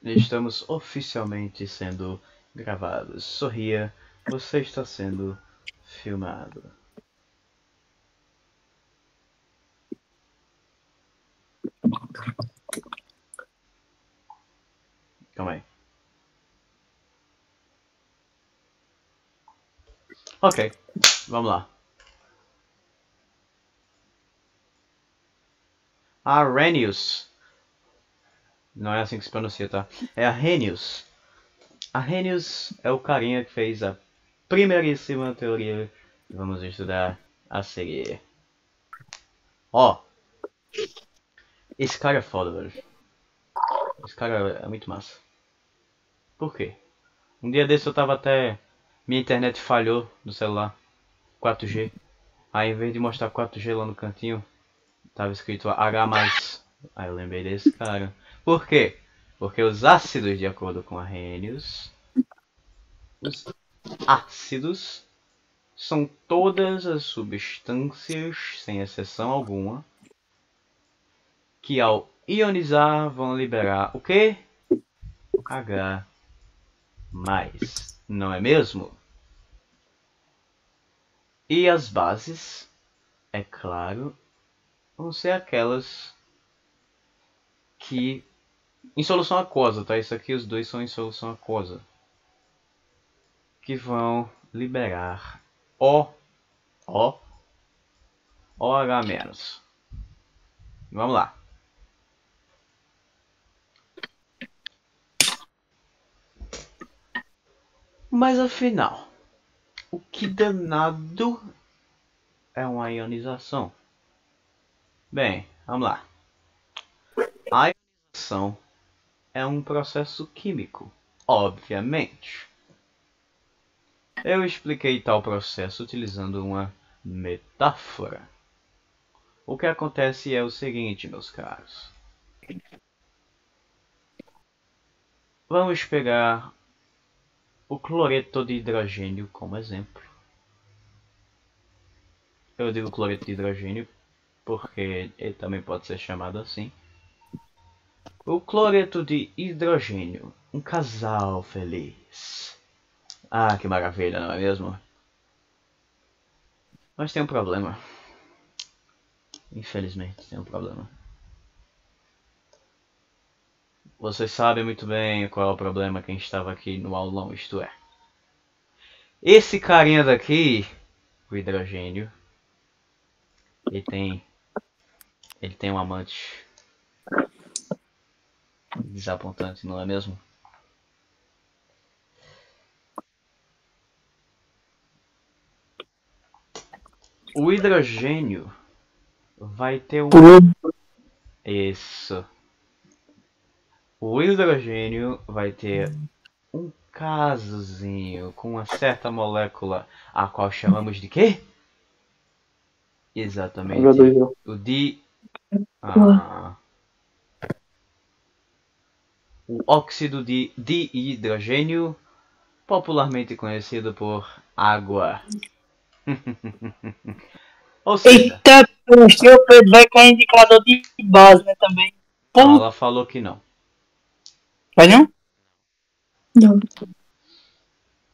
Estamos oficialmente sendo gravados. Sorria, você está sendo filmado. Calma aí. Ok, vamos lá. Arrhenius. Não é assim que se pronuncia, tá? É Arrhenius. Arrhenius é o carinha que fez a primeiríssima teoria que vamos estudar a seguir. Ó, esse cara é foda, velho. Esse cara é muito massa. Por quê? Um dia desse eu tava até... Minha internet falhou no celular. 4G. Aí em vez de mostrar 4G lá no cantinho, tava escrito H+. Aí eu lembrei desse cara. Por quê? Porque os ácidos, de acordo com Arrhenius, os ácidos são todas as substâncias, sem exceção alguma, que ao ionizar vão liberar o quê? H+. Não é mesmo? E as bases, é claro, vão ser aquelas que... Em solução aquosa, tá? Isso aqui os dois são em solução aquosa. Que vão liberar OH-. Vamos lá. Mas afinal, o que danado é uma ionização? Bem, vamos lá. A ionização é um processo químico, obviamente. Eu expliquei tal processo utilizando uma metáfora. O que acontece é o seguinte, meus caros. Vamos pegar o cloreto de hidrogênio como exemplo. Eu digo cloreto de hidrogênio porque ele também pode ser chamado assim. O cloreto de hidrogênio, um casal feliz. Ah, que maravilha, não é mesmo? Mas tem um problema. Infelizmente, tem um problema. Vocês sabem muito bem qual é o problema, quem estava aqui no aulão, isto é. Esse carinha daqui, o hidrogênio, ele tem um amante desapontante, não é mesmo? O hidrogênio vai ter um... Isso. O hidrogênio vai ter um casozinho com uma certa molécula, a qual chamamos de quê? Exatamente. O o óxido de dihidrogênio, popularmente conhecido por água. Ou seja... Eita, poxa, o Pedro vai cair indicador de base, né, também. Ela falou que não. Vai não? Não.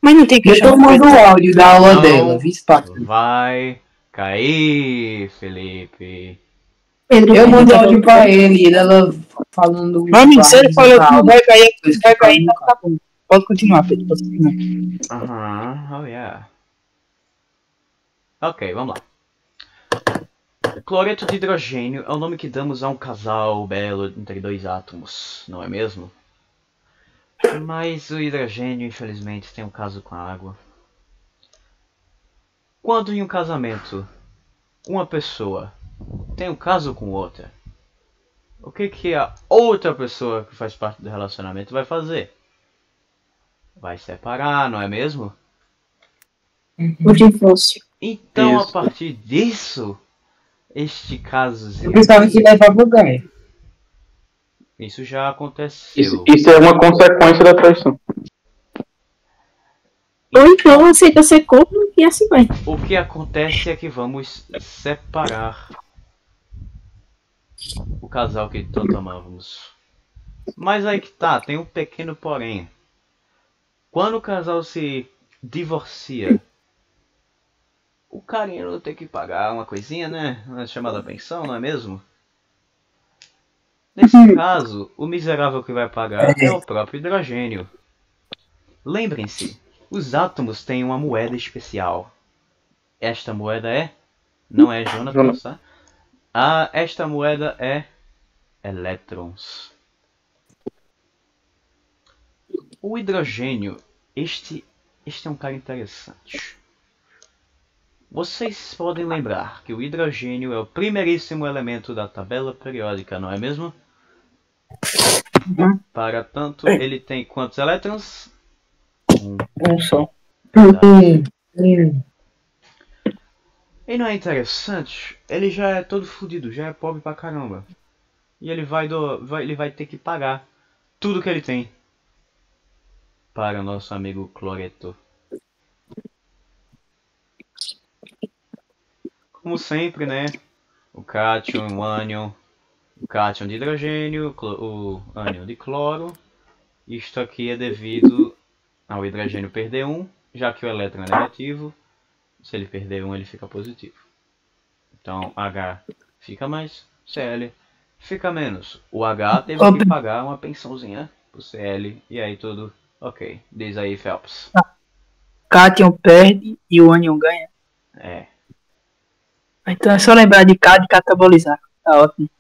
Mas não tem que Eu tô mandando o áudio da aula dela, viu, Pato? Vai cair, Felipe. Pedro, Eu mando áudio pra ele, ela falando... Mami, se ele falou que não vai cair, então tá bom. Pode continuar, Pedro, pode continuar. Oh yeah. Ok, vamos lá. Cloreto de hidrogênio é o nome que damos a um casal belo entre dois átomos, não é mesmo? Mas o hidrogênio, infelizmente, tem um caso com a água. Quando em um casamento, uma pessoa tem um caso com outra, o que a outra pessoa que faz parte do relacionamento vai fazer? Vai separar, não é mesmo? o divórcio. Então, a partir disso, este casozinho... Eu pensava que levava o ganho. Isso já aconteceu. Isso é uma consequência da traição. Ou então aceita ser corno e assim vai. O que acontece é que vamos separar o casal que tanto amávamos. Mas aí que tá, tem um pequeno porém. Quando o casal se divorcia, o carinha não tem que pagar uma coisinha, né? Uma chamada pensão, não é mesmo? Nesse caso, o miserável que vai pagar é o próprio hidrogênio. Lembrem-se, os átomos têm uma moeda especial. Esta moeda é... Não é Jonathan, tá? Esta moeda é... elétrons. O hidrogênio, este é um cara interessante. Vocês podem lembrar que o hidrogênio é o primeiríssimo elemento da tabela periódica, não é mesmo? Para tanto, ele tem quantos elétrons? Um só. E não é interessante? Ele já é todo fudido, já é pobre pra caramba. E ele vai ter que pagar tudo que ele tem para o nosso amigo Cloreto. Como sempre, né? O cátion, o ânion. O cátion de hidrogênio, o ânion de cloro. Isto aqui é devido ao hidrogênio perder 1, já que o elétron é negativo. Se ele perder 1, ele fica positivo. Então H fica mais, Cl fica menos. O H teve que pagar uma pensãozinha pro Cl e aí tudo ok. Diz aí, Phelps. Cátion perde e o ânion ganha. É. Então é só lembrar de K de catabolizar. Tá ótimo.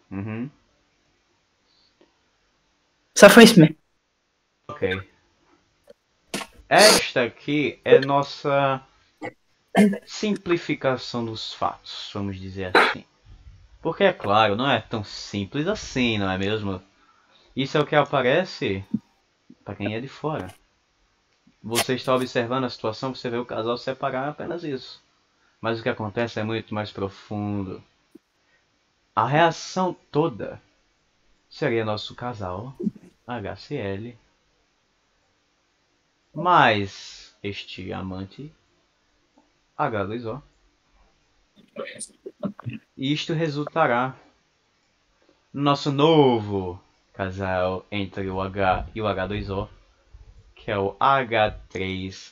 Uhum. Só foi isso mesmo. Ok. Esta aqui é nossa simplificação dos fatos, vamos dizer assim. Porque é claro, não é tão simples assim, não é mesmo? Isso é o que aparece para quem é de fora. Você está observando a situação, você vê o casal se separar, apenas isso. Mas o que acontece é muito mais profundo. A reação toda seria nosso casal HCl mais este amante H2O. E isto resultará no nosso novo casal entre o H e o H2O, que é o H3O+.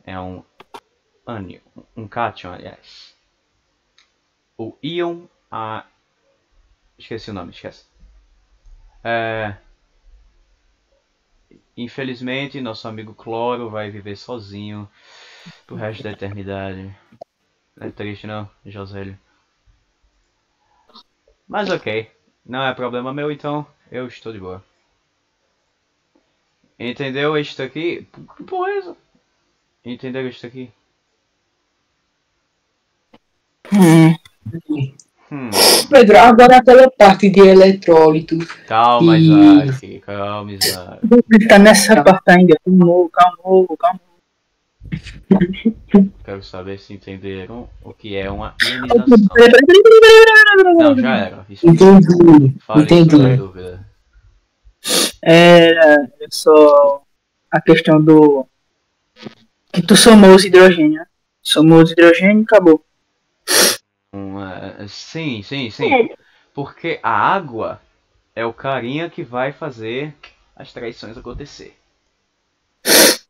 É um ânion, um cátion, aliás. O íon esqueci o nome, esquece. Infelizmente, nosso amigo Cloro vai viver sozinho pro resto da eternidade. Não é triste não, Josélio. Mas ok, não é problema meu, então eu estou de boa. Entendeu isto aqui? Que porra é essa? Entendeu isto aqui? Pedro, agora aquela parte de eletrólitos. Calma, Isaac, calma, Isaac. Ele tá nessa parte ainda. Calma. Quero saber se entenderam o que é uma ionização. Não, já era. Entendi. Fale sem dúvida. Era só a questão do... que tu somou os hidrogênios, né? Somou os hidrogênios e acabou. Sim. Porque a água é o carinha que vai fazer as traições acontecer.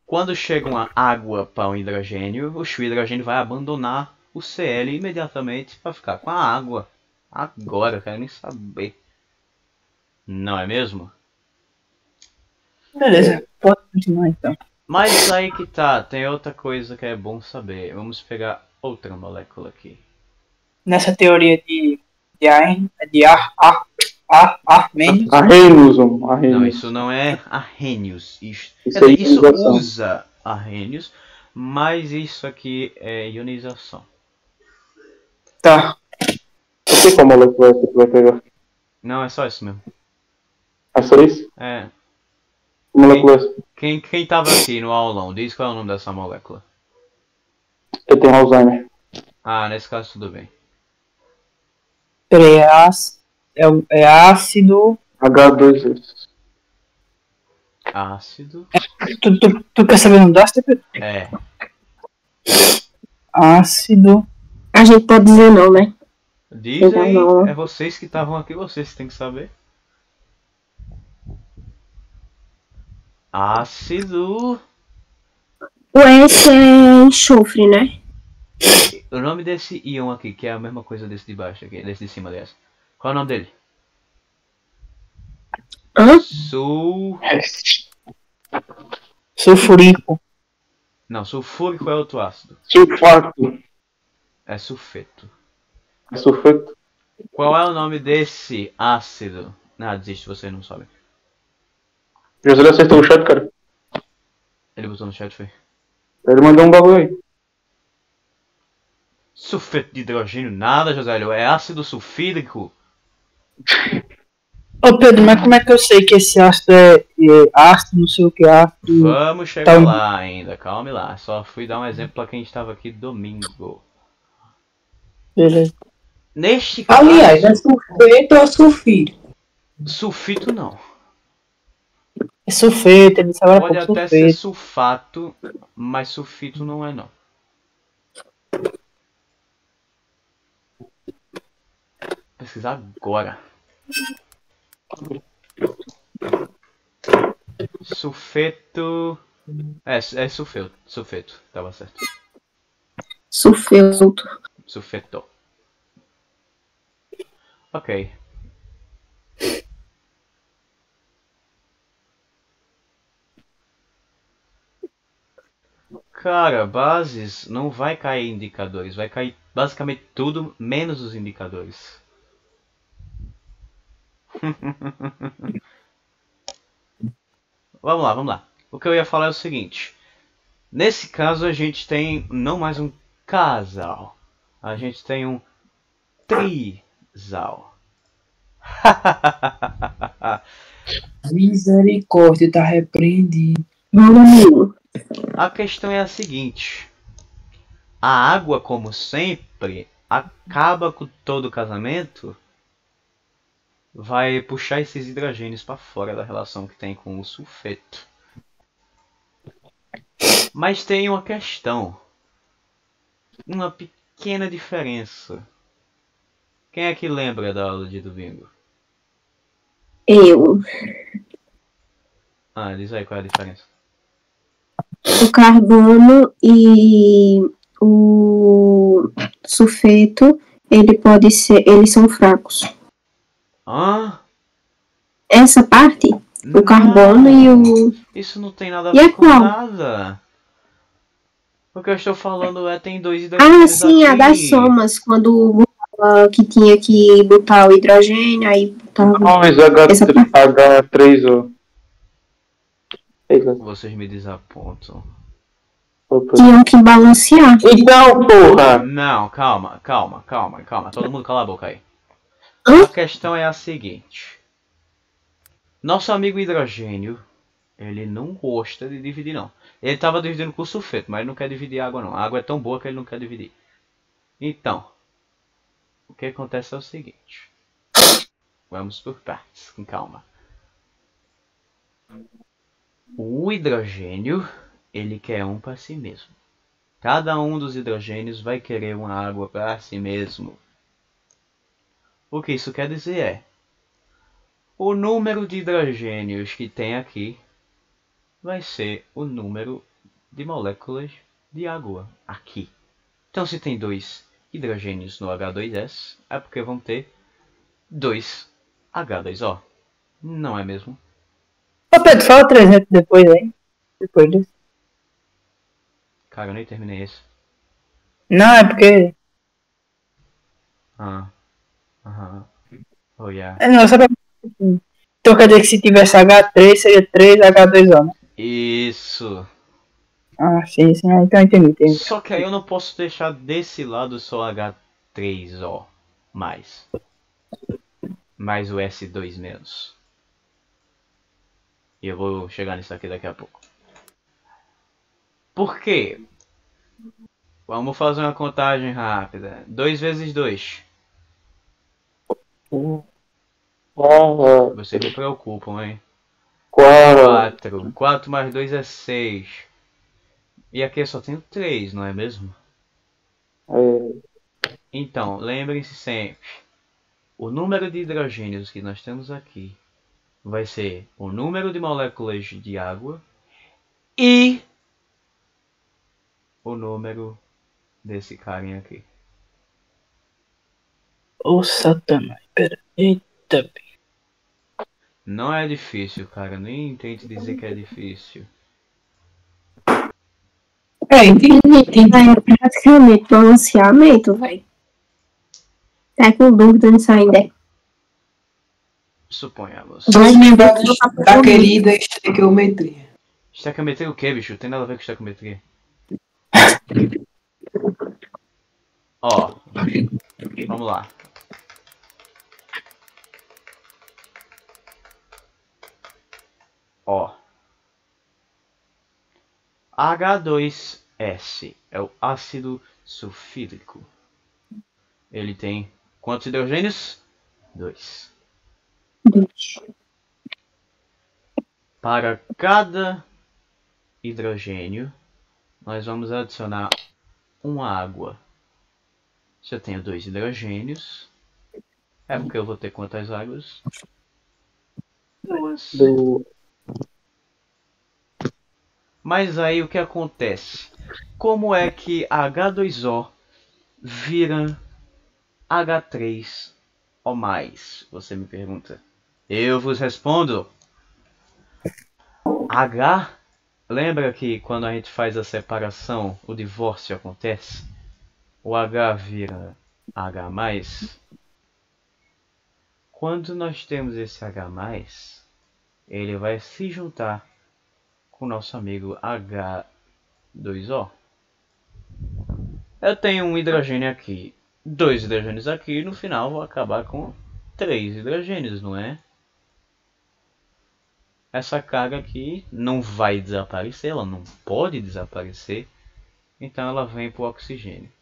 Quando chega uma água para um hidrogênio, o hidrogênio vai abandonar o Cl imediatamente para ficar com a água. Agora, eu quero nem saber. Não é mesmo? Beleza, pode continuar então. Mas aí que tá, tem outra coisa que é bom saber. Vamos pegar outra molécula aqui. Nessa teoria de Arrhenius. Arrhenius. Não, isso não é Arrhenius. Isso Isso é usa Arrhenius, mas isso aqui é ionização. Tá. Eu sei qual molécula que tu vai pegar. Não, é só isso mesmo. É só isso? É. Que molécula é essa? Quem tava aqui no aulão, diz qual é o nome dessa molécula. Eu tenho Alzheimer. Ah, nesse caso tudo bem. Peraí, é ácido. H2S. Ácido. Tu quer saber o nome do ácido? É. Ácido. A gente pode dizer não, né? Diz Não, aí, não. é vocês que estavam aqui, vocês têm que saber. Ácido. O S é enxofre, né? O nome desse íon aqui, que é a mesma coisa desse de baixo aqui, desse de cima, aliás. Qual é o nome dele? Hã? Sulfurico. Não, sulfúrico é outro ácido. Sulfato. É sulfeto. É sulfato. Qual é o nome desse ácido? Ah, desiste, vocês não sabem. José acertou o chat, cara. Ele botou no chat, foi. Ele mandou um bagulho aí. Sulfeto de hidrogênio, nada, Josélio. É ácido sulfídrico. Ô Pedro, mas como é que eu sei que esse ácido é ácido, não sei o que, ácido? Vamos chegar Tá. lá ainda, calme lá. Só fui dar um exemplo para quem estava aqui domingo. Beleza. Neste caso, Aliás, é sulfeto ou sulfídrico? sulfito não. É sulfeto, ele sabe Pode por até ser sulfeto. sulfato, mas sulfito não é não. Vou pesquisar agora. Sulfeto. É sulfeto. Sulfeto, tava certo. Sulfeto. Sulfeto. Ok. Cara, bases não vai cair indicadores, vai cair basicamente tudo menos os indicadores. Vamos lá. O que eu ia falar é o seguinte. Nesse caso a gente tem não mais um casal. A gente tem um trisal. Misericórdia, tá repreendido. Volume A questão é a seguinte. A água, como sempre, acaba com todo o casamento. Vai puxar esses hidrogênios para fora da relação que tem com o sulfeto. Mas tem uma questão. Uma pequena diferença. Quem é que lembra da aula de domingo? Eu. Ah, diz aí qual é a diferença. O carbono e o sulfeto, eles são fracos. Hã? Essa parte, o carbono e o... Isso não tem nada a E ver a com qual? nada. O que eu estou falando é tem dois hidrogênios Ah, sim, a aqui. das somas, quando que tinha que botar o hidrogênio, aí botava... Não, mas Essa parte. H3O. Eita. Vocês me desapontam. Opa. Tinham que balancear. Então, porra! Não, calma. Todo mundo cala a boca aí. Hã? A questão é a seguinte. Nosso amigo hidrogênio, ele não gosta de dividir não. Ele estava dividindo com o sulfeto, mas ele não quer dividir a água não. A água é tão boa que ele não quer dividir. Então, o que acontece é o seguinte. Vamos por partes, com calma. O hidrogênio, ele quer um para si mesmo. Cada um dos hidrogênios vai querer uma água para si mesmo. O que isso quer dizer é, o número de hidrogênios que tem aqui vai ser o número de moléculas de água aqui. Então se tem 2 hidrogênios no H2S, é porque vão ter 2 H2O. Não é mesmo? Ô Pedro, fala 300 depois aí. Depois disso. Cara, eu nem terminei esse. Não, é porque... Aham. Oh yeah. É, não, só pra... Então quer dizer que se tivesse H3 seria 3 H2O, né? Isso. Ah, sim, então entendi. Só que aí eu não posso deixar desse lado só H3O mais o S2 menos. E eu vou chegar nisso aqui daqui a pouco. Por quê? Vamos fazer uma contagem rápida. 2 vezes 2. Vocês me preocupam, hein? 4. 4 mais 2 é 6. E aqui eu só tenho 3, não é mesmo? Então, lembrem-se sempre, o número de hidrogênios que nós temos aqui vai ser o número de moléculas de água e o número desse carinha aqui. Ô, Satanás, pera. Eita, Não é difícil, cara. Nem tente dizer que é difícil. Entendi. É praticamente balanceamento, velho. Tá com dúvida nisso ainda. Suponhamos. Dois membros da querida estequiometria. Estequiometria o que, bicho? Tem nada a ver com estequiometria. Ó, vamos lá. Ó. H2S é o ácido sulfídrico. Ele tem quantos hidrogênios? 2. Para cada hidrogênio, nós vamos adicionar uma água. Se eu tenho 2 hidrogênios, é porque eu vou ter quantas águas? 2. Mas aí o que acontece? Como é que H2O vira H3 ou mais? Você me pergunta. Eu vos respondo. H, lembra que quando a gente faz a separação, o divórcio acontece? O H vira H+. Quando nós temos esse H+, ele vai se juntar com o nosso amigo H2O. Eu tenho um hidrogênio aqui, 2 hidrogênios aqui, e no final vou acabar com 3 hidrogênios, não é? Essa carga aqui não vai desaparecer, ela não pode desaparecer, então ela vem para o oxigênio.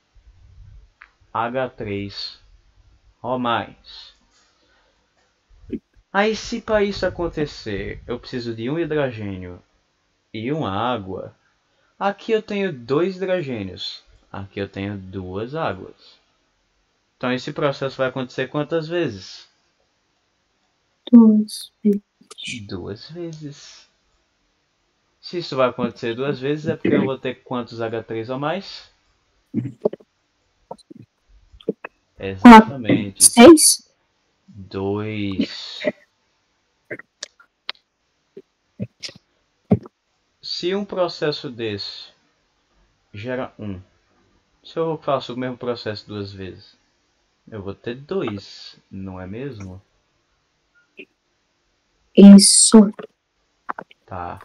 H3O+. Aí se para isso acontecer, eu preciso de um hidrogênio e uma água. Aqui eu tenho 2 hidrogênios, aqui eu tenho 2 águas. Então esse processo vai acontecer quantas vezes? 2 vezes. Se isso vai acontecer 2 vezes, é porque eu vou ter quantos H3O+? Exatamente. 6? 2. Se um processo desse gera 1, se eu faço o mesmo processo 2 vezes, eu vou ter 2, não é mesmo? Isso. Tá.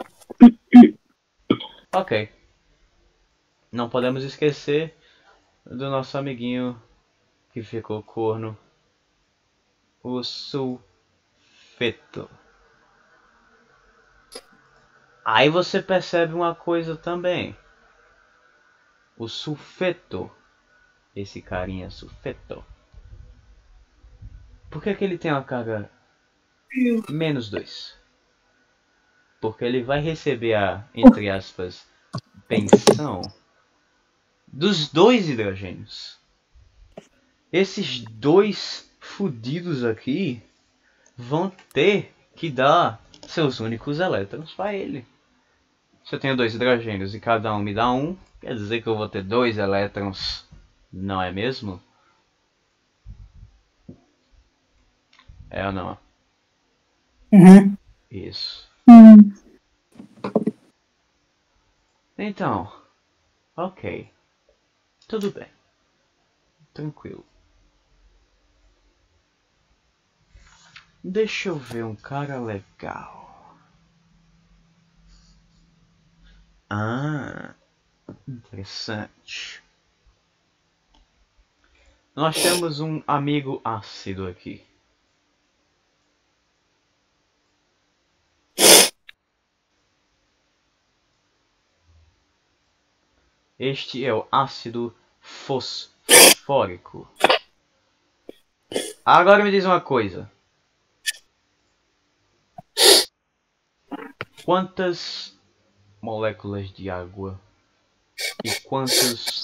Ok. Não podemos esquecer do nosso amiguinho que ficou corno, o sulfeto. Aí você percebe uma coisa também. O sulfeto, esse carinha sulfeto, por que ele tem uma carga -2? Porque ele vai receber a, entre aspas, benção dos 2 hidrogênios. Esses 2 fudidos aqui vão ter que dar seus únicos elétrons para ele. Se eu tenho 2 hidrogênios e cada um me dá 1, quer dizer que eu vou ter 2 elétrons, não é mesmo? É ou não? Uhum. Isso. Então, ok. Tudo bem. Tranquilo. Deixa eu ver um cara legal. Ah, interessante. Nós temos um amigo ácido aqui. Este é o ácido fosfórico. Agora me diz uma coisa. Quantas moléculas de água e quantos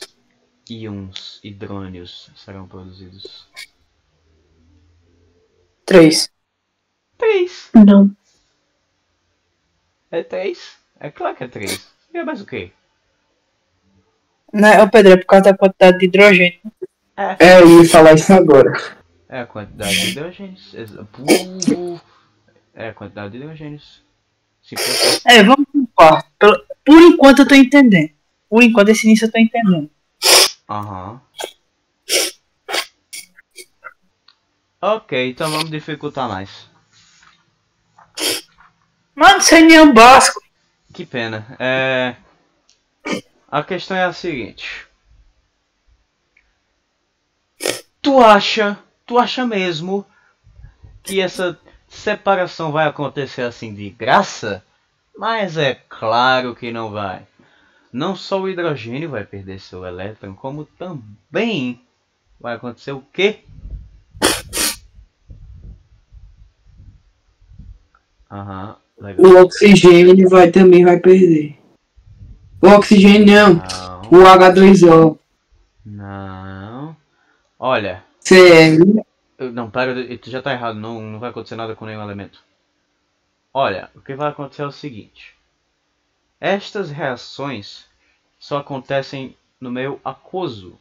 íons hidrônios serão produzidos? 3. 3. Não. É 3? É claro que é 3. E é mais o quê? Né, ô Pedro, é por causa da quantidade de hidrogênio. É, eu ia falar isso agora. É a quantidade de hidrogênios. É a quantidade de hidrogênios. Simples assim. Vamos por parte. Por enquanto eu tô entendendo. Por enquanto esse início eu tô entendendo. Aham. Ok, então vamos dificultar mais. Mano, isso aí nem é um básico. Que pena. A questão é a seguinte. Tu acha mesmo que essa separação vai acontecer assim de graça? Mas é claro que não vai. Não só o hidrogênio vai perder seu elétron, como também vai acontecer o quê? Aham, legal. O oxigênio também vai perder. O oxigênio não. Não, O H2O. não. Olha, Sério? não, para, tu já tá errado, não vai acontecer nada com nenhum elemento. Olha, o que vai acontecer é o seguinte. Estas reações só acontecem no meio aquoso,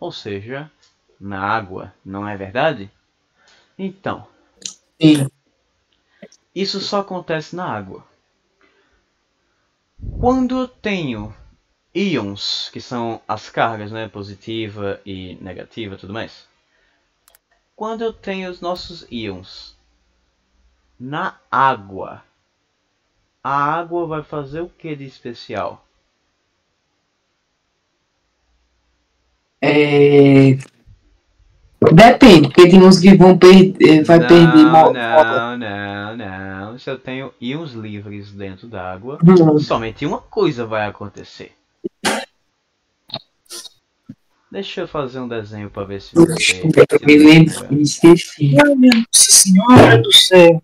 ou seja, na água, não é verdade? Então, Sim. isso só acontece na água. Quando eu tenho íons, que são as cargas, né, positiva e negativa, tudo mais. Quando eu tenho os nossos íons na água, a água vai fazer o que de especial? Depende, porque tem uns que vão perder, vai perder. Não. Se eu tenho íons livres dentro da água, Não. somente uma coisa vai acontecer. Deixa eu fazer um desenho para ver se você se Me lembro, lembra. me esqueci. Ai, minha Nossa Senhora do céu.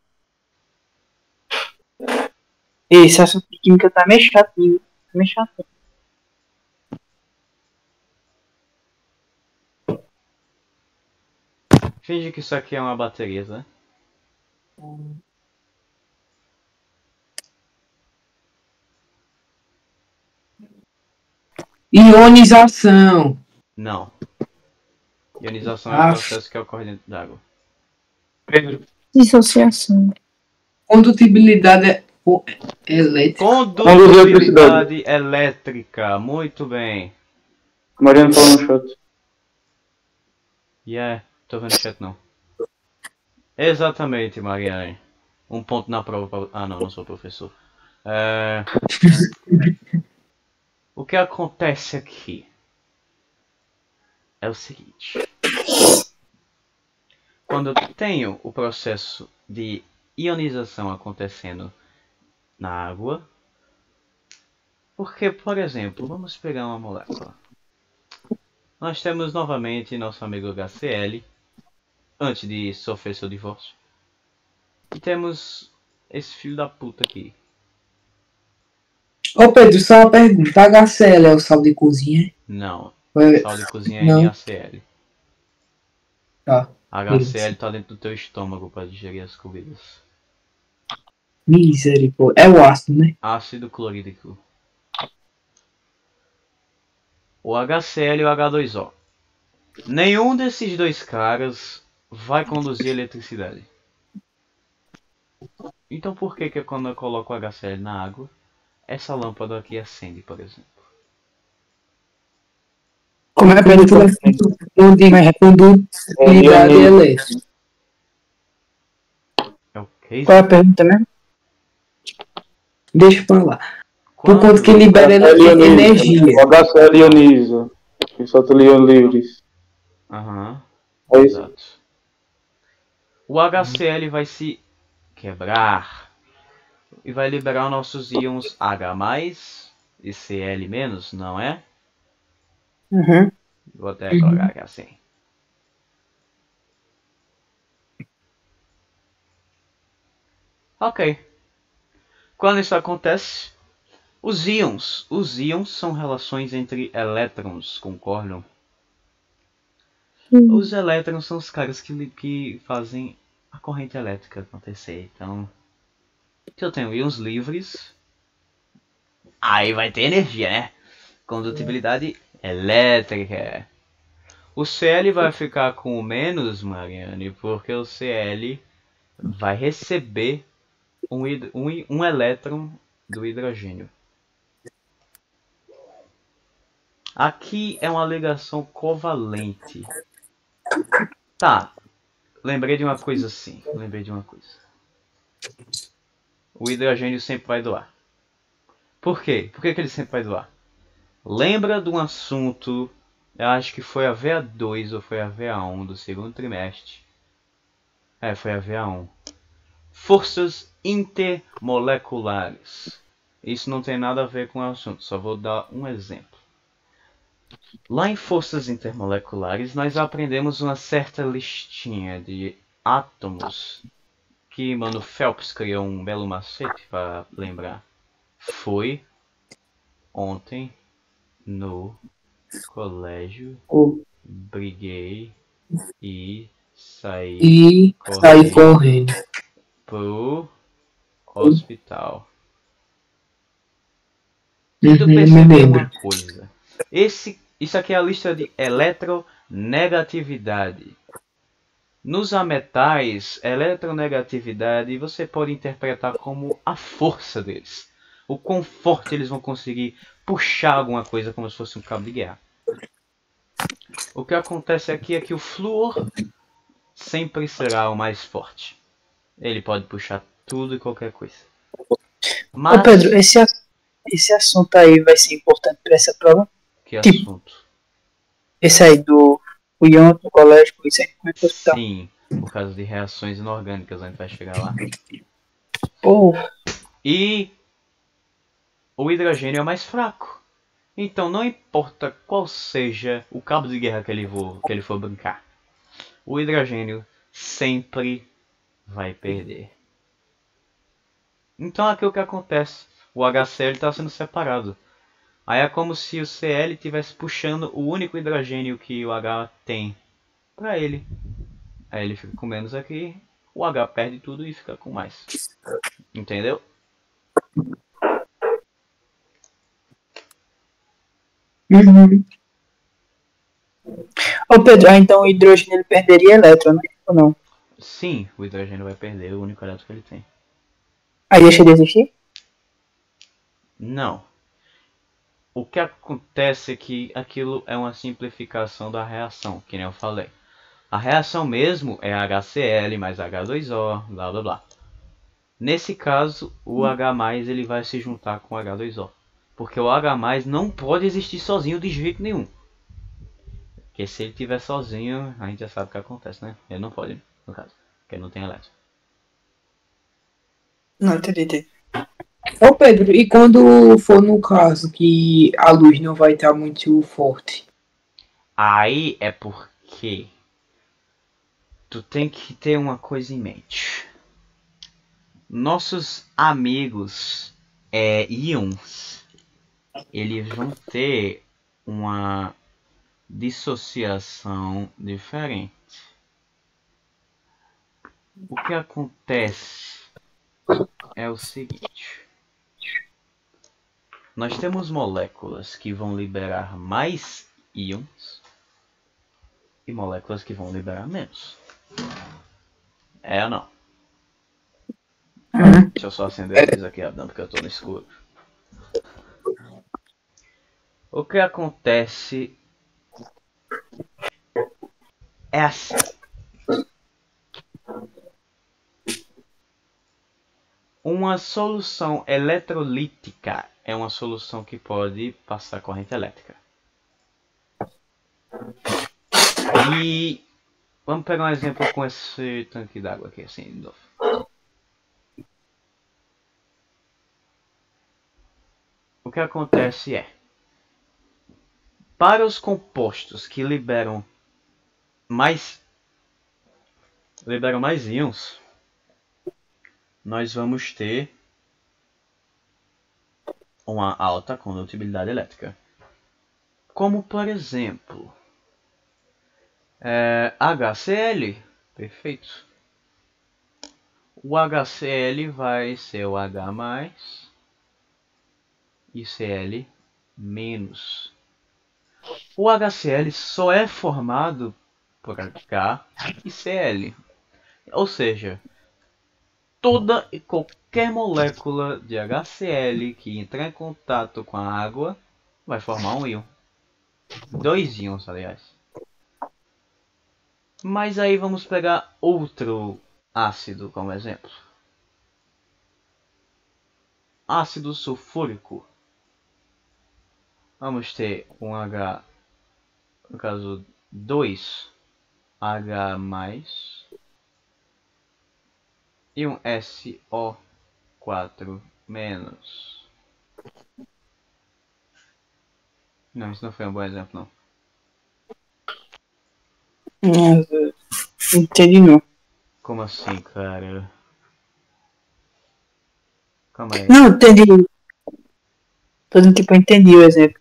Esse assunto de química tá meio chatinho. Tá meio chato. Finge que isso aqui é uma bateria, né? Ionização. Não. Ionização é o processo que ocorre dentro d'água. Pedro. Dissociação. Condutibilidade elétrica. Condutibilidade elétrica. Muito bem. Mariana falou no chat. Tô vendo o chat não. Exatamente, Mariane. Um ponto na prova pra... Ah, não sou professor. O que acontece aqui é o seguinte. Quando eu tenho o processo de ionização acontecendo na água, porque, por exemplo, vamos pegar uma molécula. Nós temos novamente nosso amigo HCl, antes de sofrer seu divórcio. E temos esse filho da puta aqui. Ô Pedro, só uma pergunta. HCl é o sal de cozinha? Não. É, Sal de cozinha é não. NaCl. Tá. HCl tá dentro do teu estômago para digerir as comidas. Misericórdia. É o ácido, né? Ácido clorídrico. O HCl e o H2O. Nenhum desses dois caras vai conduzir eletricidade. Então por que quando eu coloco o HCl na água, essa lâmpada aqui acende, por exemplo? Como é condutibilidade elétrica. É o que? Qual é a pergunta mesmo? Deixa pra lá. Por conta que O libera HCl energia. O HCl ioniza. E solta íons livres. Aham. É isso? Exato. O HCl vai se quebrar e vai liberar nossos íons H+, e Cl-, não é? Uhum. Vou até colocar aqui assim. Ok. Quando isso acontece, Os íons. Os íons são relações entre elétrons, concordam? Os elétrons são os caras que fazem a corrente elétrica acontecer. Então, se eu tenho íons livres, aí vai ter energia, né? Condutibilidade elétrica. O Cl vai ficar com o menos, Mariane, porque o Cl vai receber um elétron do hidrogênio. Aqui é uma ligação covalente. Tá, lembrei de uma coisa assim. O hidrogênio sempre vai doar. Por quê? Por que ele sempre vai doar? Lembra de um assunto, eu acho que foi a VA2 ou foi a VA1 do segundo trimestre. Foi a VA1. Forças intermoleculares. Isso não tem nada a ver com o assunto, só vou dar um exemplo. Lá em forças intermoleculares, nós aprendemos uma certa listinha de átomos que Mano Phelps criou um belo macete para lembrar. Foi ontem no colégio, briguei e saí correndo. pro hospital. E tu Me percebeu lembro. uma coisa. Isso aqui é a lista de eletronegatividade. Nos ametais, eletronegatividade você pode interpretar como a força deles. O quão forte eles vão conseguir puxar alguma coisa como se fosse um cabo de guerra. O que acontece aqui é que o flúor sempre será o mais forte. Ele pode puxar tudo e qualquer coisa. Mas... Ô Pedro, esse assunto aí vai ser importante para essa prova? Que Tipo, assunto? Esse aí do ion do colégio, isso aí como é que tá? Sim, por causa de reações inorgânicas, a gente vai chegar lá. Pô, E o hidrogênio é mais fraco. Então não importa qual seja o cabo de guerra que ele for brincar. O hidrogênio sempre vai perder. Então aqui o que acontece? O HCl está sendo separado. Aí é como se o Cl estivesse puxando o único hidrogênio que o H tem para ele. Aí ele fica com menos aqui, o H perde tudo e fica com mais. Entendeu? Ô Pedro, então o hidrogênio ele perderia elétron, né? Ou não? Sim, o hidrogênio vai perder o único elétron que ele tem. Aí deixa de existir? Não. O que acontece é que aquilo é uma simplificação da reação, que nem eu falei. A reação mesmo é HCl mais H2O, blá blá blá. Nesse caso, o H+, ele vai se juntar com o H2O. Porque o H+, não pode existir sozinho de jeito nenhum. Porque se ele estiver sozinho, a gente já sabe o que acontece, né? Ele não pode, no caso. Porque ele não tem elétron. Não, entendi. Ô Pedro, e quando for no caso que a luz não vai estar muito forte? Aí é porque tu tem que ter uma coisa em mente. Nossos amigos íons, eles vão ter uma dissociação diferente. O que acontece é o seguinte. Nós temos moléculas que vão liberar mais íons e moléculas que vão liberar menos. É ou não? Deixa eu só acender a luz aqui rapidão porque eu tô no escuro. O que acontece é assim. Uma solução eletrolítica é uma solução que pode passar corrente elétrica. E vamos pegar um exemplo com esse tanque d'água aqui, assim, de novo. O que acontece é, para os compostos que liberam mais íons, nós vamos ter uma alta condutibilidade elétrica. Como por exemplo, HCl, perfeito. O HCl vai ser o H+, e Cl-. O HCl só é formado por H e Cl. Ou seja, toda e qualquer molécula de HCl que entrar em contato com a água vai formar um íon. 2 íons, aliás. Mas aí vamos pegar outro ácido como exemplo. Ácido sulfúrico. Vamos ter um H, no caso 2H+, e um SO4-. Não, isso não foi um bom exemplo, não. Entendi não. Como assim, cara? Calma aí. Não, entendi. Tô dizendo, tipo, eu entendi o exemplo.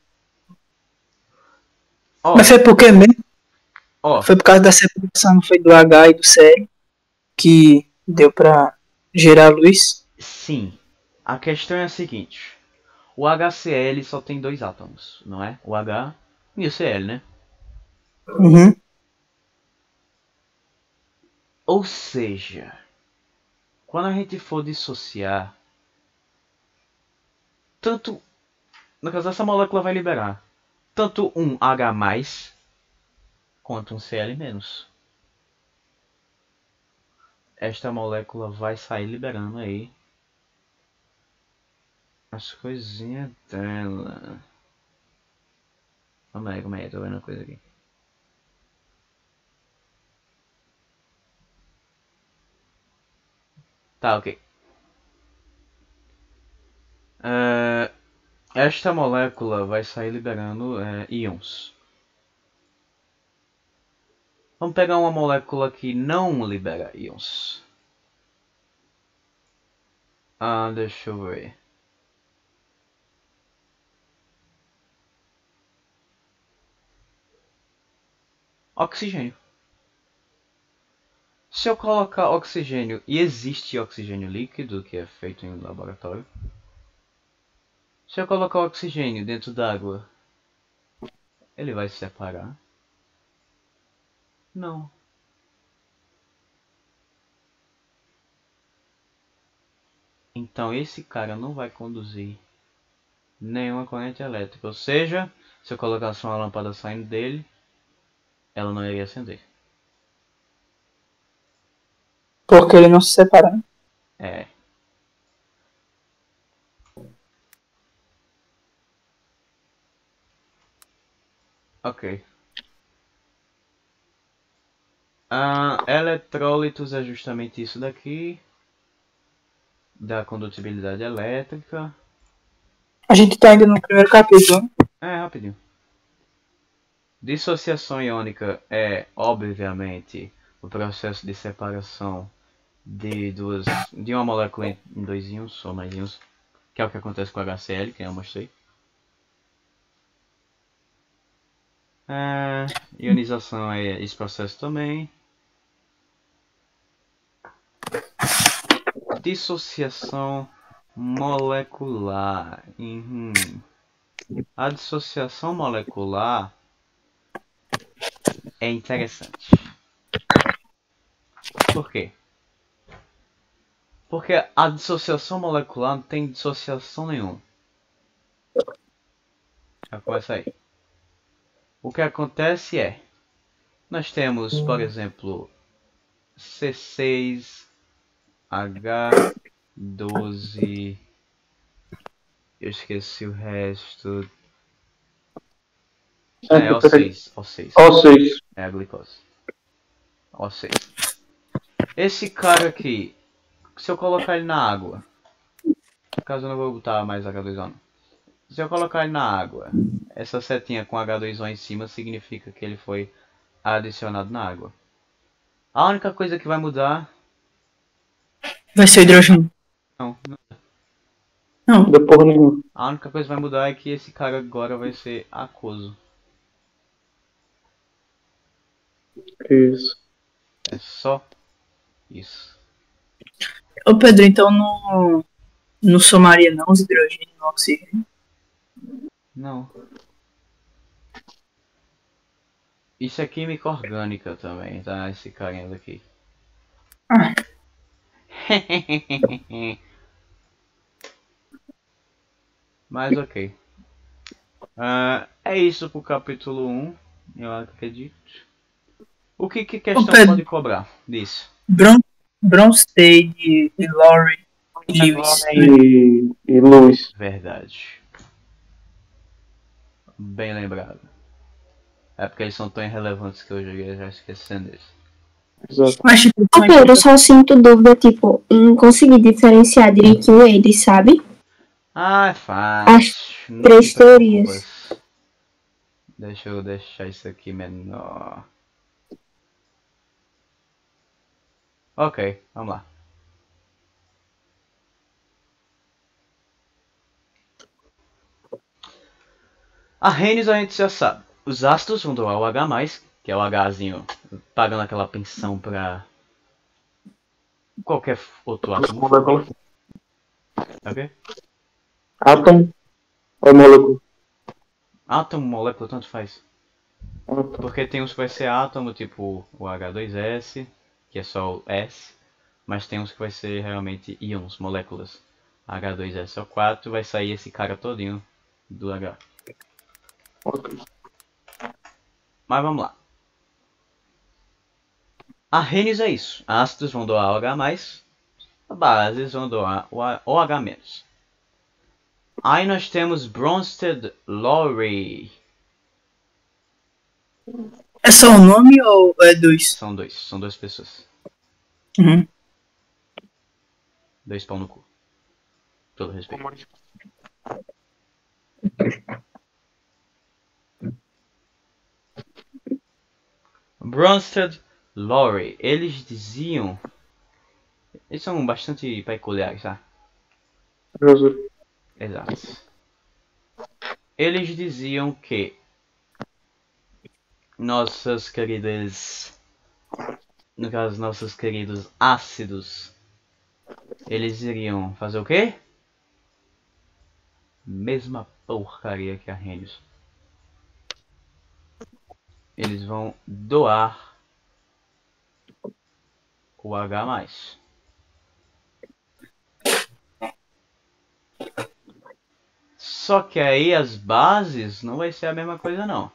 Ó, Mas foi por quê mesmo? ó, Foi por causa da separação, não foi do H e do Cl que deu pra gerar luz? sim. A questão é a seguinte. O HCl só tem 2 átomos, não é? O H e o Cl, né? Uhum. Ou seja, quando a gente for dissociar, tanto, no caso, essa molécula vai liberar tanto um H+, quanto um Cl-. Esta molécula vai sair liberando aí as coisinhas dela. Calma aí, tô vendo uma coisa aqui. Tá, ok. Esta molécula vai sair liberando íons. Vamos pegar uma molécula que não libera íons. Deixa eu ver. Oxigênio. Se eu colocar oxigênio, e existe oxigênio líquido, que é feito em laboratório. Se eu colocar oxigênio dentro d'água, ele vai se separar? Não. Então esse cara não vai conduzir nenhuma corrente elétrica. Ou seja, se eu colocasse uma lâmpada saindo dele, ela não iria acender. Porque ele não se separa. É. Ok. Eletrólitos é justamente isso daqui. Da condutibilidade elétrica. A gente tá ainda no primeiro capítulo, né? Rapidinho. Dissociação iônica é, obviamente, o processo de separação de uma molécula em 2 íons ou mais íons, que é o que acontece com o HCl, que eu mostrei. Ionização é esse processo também. Dissociação molecular. A dissociação molecular é interessante. Por quê? Porque a dissociação molecular não tem dissociação nenhuma. Já começa aí. O que acontece é, nós temos, por exemplo, C6H12, eu esqueci o resto. O6. O6. É a glicose. O6. Esse cara aqui, se eu colocar ele na água, no caso eu não vou botar mais H2O. Se eu colocar ele na água, essa setinha com H2O em cima significa que ele foi adicionado na água. A única coisa que vai mudar... Vai ser hidrogênio. Não. Não, Não deu porra nenhuma. A única coisa que vai mudar é que esse cara agora vai ser aquoso. Isso. É só isso. ô Pedro, então não somaria não os hidrogênio no oxigênio? Não. Isso é química orgânica também, tá? Esse carinha daqui. Ah, Mas ok. É isso pro capítulo 1, eu acredito. O que questão Pedro. pode cobrar disso? Bronsted e Laurie Lewis. E Lewis. Verdade. Bem lembrado. É porque eles são tão irrelevantes que eu já esquecendo deles. Exato. Mas tipo, Ô Pedro, eu só sinto dúvida, tipo, em conseguir diferenciar direitinho eles, sabe? Ah, é fácil. Não três te preocupes. teorias. Deixa eu deixar isso aqui menor. Ok, vamos lá. Arrhenius a gente já sabe. Os ácidos vão doar o H+, que é o Hzinho, pagando aquela pensão pra qualquer outro átomo. Molécula. Ok? Átomo ou molécula? Átomo, molécula, tanto faz. Átomo. Porque tem uns que vai ser átomo, tipo o H2S, que é só o S. Mas tem uns que vai ser realmente íons, moléculas. H2SO4, vai sair esse cara todinho do H. Ok. Mas vamos lá. Arrhenius é isso. Ácidos vão doar o H+, bases vão doar o OH-. Aí nós temos Bronsted Lowry. é só um nome ou é dois? São duas pessoas. Uhum. Dois pau no cu. Todo respeito. Bronsted Lowry. Eles diziam... Eles são bastante peculiares, tá? Jesus. Exato. Eles diziam que nossas queridas... No caso, nossos queridos ácidos... Eles iriam fazer o quê? Mesma porcaria que a Arrhenius. Eles vão doar o H+. Só que aí as bases não vai ser a mesma coisa não.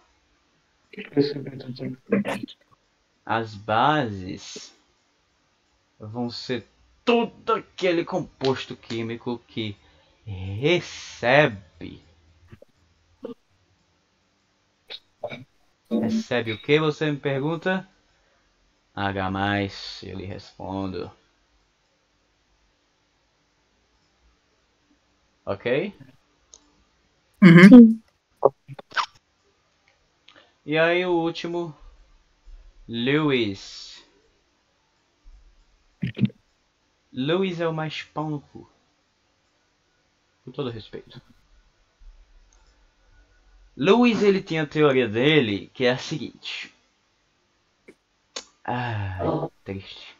As bases vão ser todo aquele composto químico que recebe o que, você me pergunta? H+, eu lhe respondo. Ok? Uhum. Sim. E aí o último, Lewis. Lewis é o mais pau no cu. Com todo respeito. Lewis, ele tinha a teoria dele, que é a seguinte. Triste.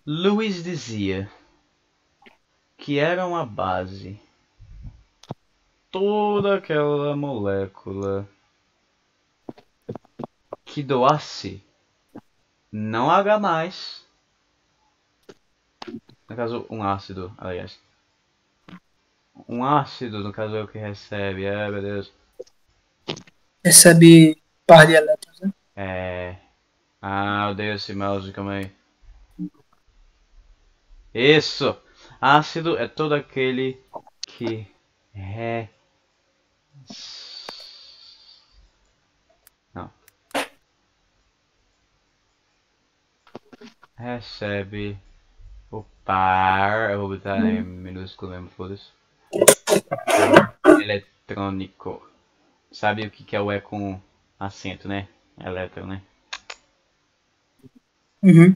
Lewis dizia que era uma base toda aquela molécula que doasse não H+, no caso um ácido, aliás. Um ácido, no caso é o que recebe, meu Deus. Recebe par de elétrons, né? Eu odeio esse mouse, calma aí. Isso! Ácido é todo aquele que recebe o par, eu vou botar em minúsculo mesmo, foda-se. Eletrônico. Sabe o que é o E com acento, né? Elétron, né? Uhum.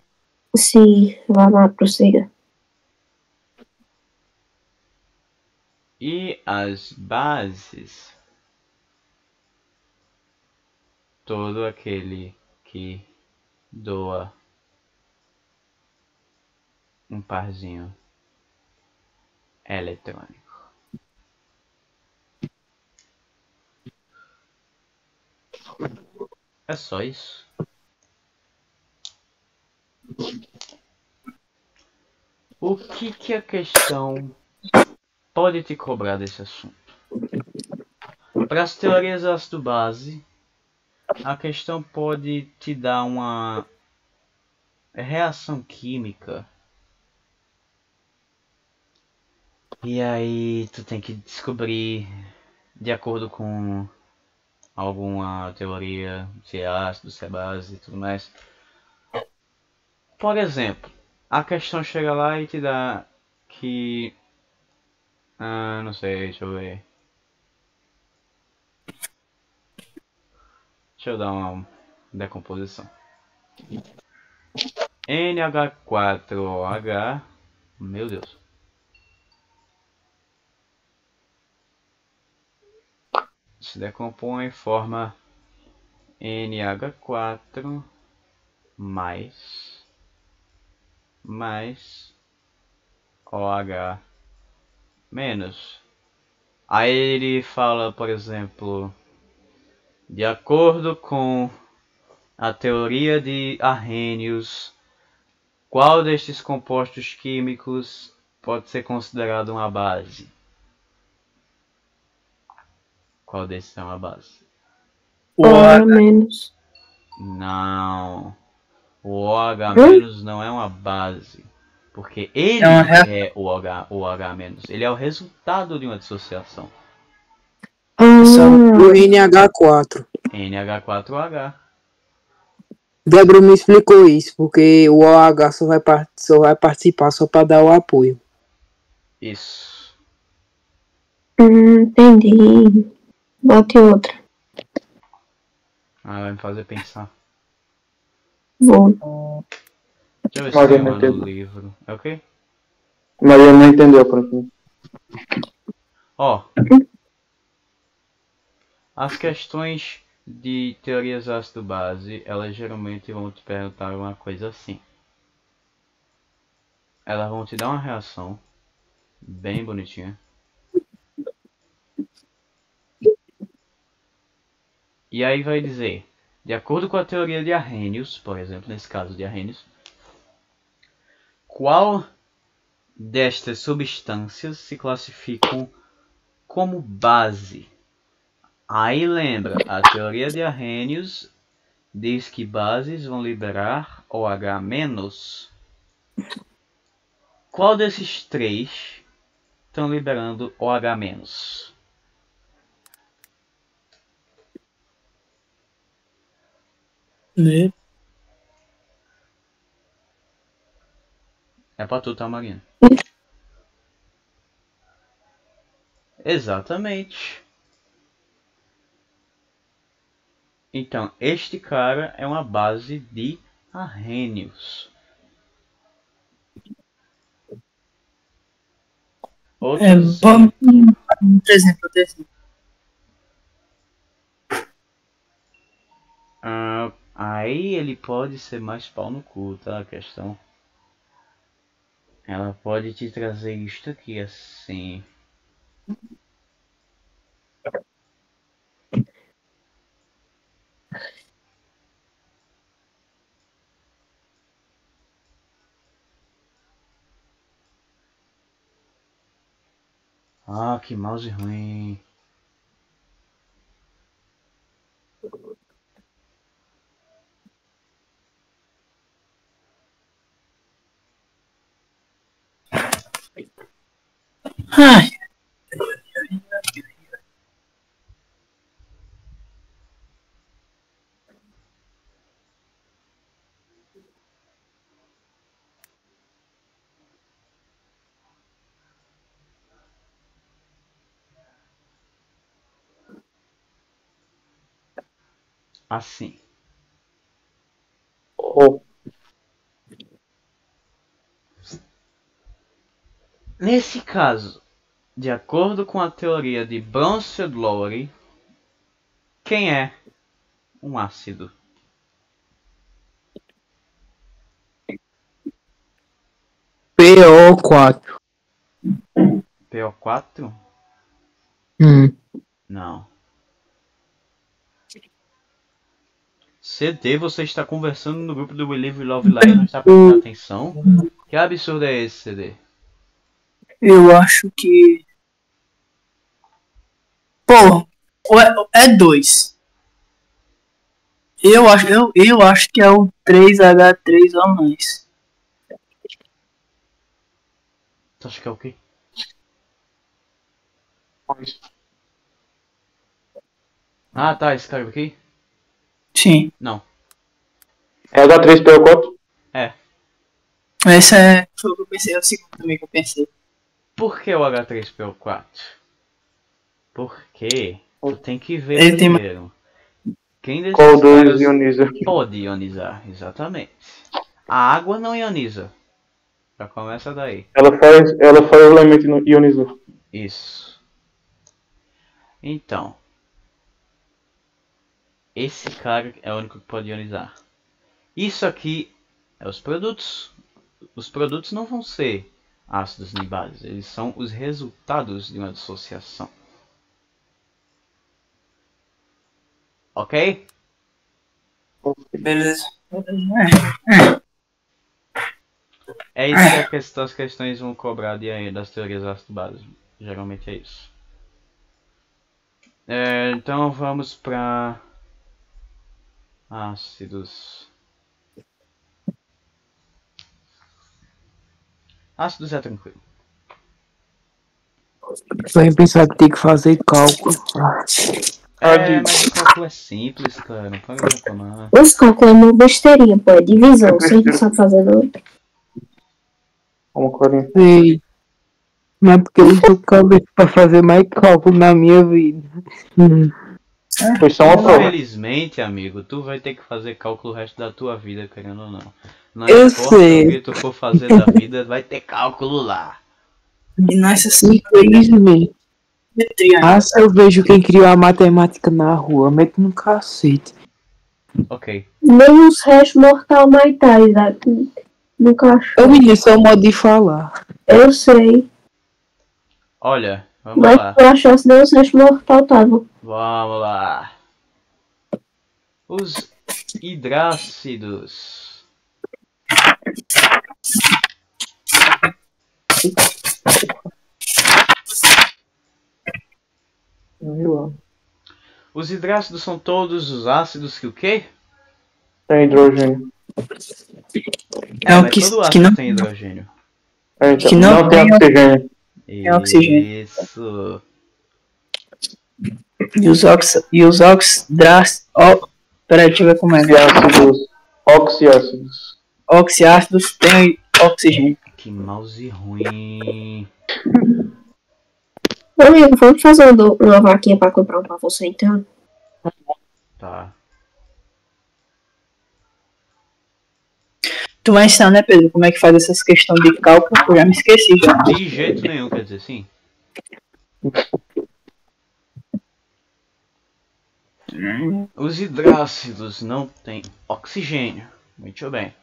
Sim, vai lá, prossiga. E as bases, todo aquele que doa um parzinho eletrônico. É só isso. O que a questão pode te cobrar desse assunto? Para as teorias ácido base, a questão pode te dar uma reação química. E aí tu tem que descobrir, de acordo com alguma teoria, se é ácido, se é base e tudo mais. Por exemplo, a questão chega lá e te dá que... não sei, deixa eu ver. Deixa eu dar uma decomposição. NH4OH, meu Deus. Se decompõe e forma NH4 mais OH menos. Aí ele fala, por exemplo, de acordo com a teoria de Arrhenius, qual destes compostos químicos pode ser considerado uma base? Qual desses é uma base? O OH menos. Não. O OH- não é uma base. Porque ele É uma reação. é o OH-. Ele é o resultado de uma dissociação. O NH4. NH4OH. Débora me explicou isso, porque o OH só vai participar só para dar o apoio. Isso. Entendi. Bote outra. Vai me fazer pensar. Vou. Deixa eu ver se Maria tem não uma no entendeu. livro. É o quê? Maria não entendeu por aqui. Ó. As questões de teorias ácido-base, elas geralmente vão te perguntar uma coisa assim. Elas vão te dar uma reação bem bonitinha. E aí vai dizer, de acordo com a teoria de Arrhenius, por exemplo, nesse caso de Arrhenius, qual destas substâncias se classificam como base? Aí lembra, a teoria de Arrhenius diz que bases vão liberar OH-. Qual desses três estão liberando OH-? Né? É pra tu, tá, Marina? Exatamente. Então, este cara é uma base de Arrhenius. Outro Vamos, exemplo. outro exemplo. Aí ele pode ser mais pau no cu, tá? A questão. Ela pode te trazer isto aqui assim. Ah, que mouse ruim. Ai, Assim. Oh, Nesse caso, De acordo com a teoria de Bronsted-Lowry, quem é um ácido? PO4. PO4? Hum. Não. CD, você está conversando no grupo do We Live We Love Live e não está prestando atenção? Que absurdo é esse, CD? Eu acho que. Pô, é 2. Eu acho que é o 3H3 ou mais. Tu acha que é o quê? Ah, tá, esse cara aqui? Sim. Não. É H3PO4? É. Esse é. Foi o que eu pensei, é o segundo também que eu pensei. Por que o H3PO4? Porque tu tem que ver Ele tem primeiro. Quem desses Qual caras dos ioniza? pode ionizar? Exatamente. A água não ioniza. Já começa daí. Ela faz o elemento ionizar. Isso. Então, esse cara é o único que pode ionizar. Isso aqui é os produtos. Os produtos não vão ser ácidos nem bases. Eles são os resultados de uma dissociação. Ok? Beleza. É isso que as questões vão cobrar das teorias ácido-base. Geralmente é isso. Então vamos para ácidos. Ácidos é tranquilo. Só em pensar que tem que fazer cálculo. Mas o cálculo é simples, cara. Não pode reclamar. Os cálculos é uma besteirinha, pô. É divisão. Você não sabe fazer não. Uma corinha. Sei. Mas é porque eu não tô com cabeça pra fazer mais cálculo na minha vida. Foi só uma prova. Infelizmente, amigo, tu vai ter que fazer cálculo o resto da tua vida, querendo ou não. Não Eu importa sei. o que tu for fazer da vida, vai ter cálculo lá. E nessa Infelizmente. simetria. Ah, se eu vejo quem criou a matemática na rua, mete no cacete. Ok. Nem os restos mortal mortais no Ô cachorro. menino, isso é um modo de falar. Eu sei. Olha, vamos Mas lá. eu achasse nem os restos mortal estavam. Vamos lá. Os hidrácidos. Os hidrácidos são todos os ácidos que o quê? Tem hidrogênio. É o Mas que, todo que ácido não tem hidrogênio. Então, Que não não tem tem oxigênio. Tem oxigênio. Isso. E os oxidras. Peraí, deixa eu ver como é. Oxiácidos. Oxiácidos tem oxigênio. Que mouse ruim. Ô, amigo, vamos fazer uma vaquinha pra comprar um pra você então? Tá. Tu vai ensinar, né, Pedro, como é que faz essas questões de cálculo? Eu já me esqueci já. De jeito nenhum, quer dizer sim. Os hidrácidos não têm oxigênio. Muito bem.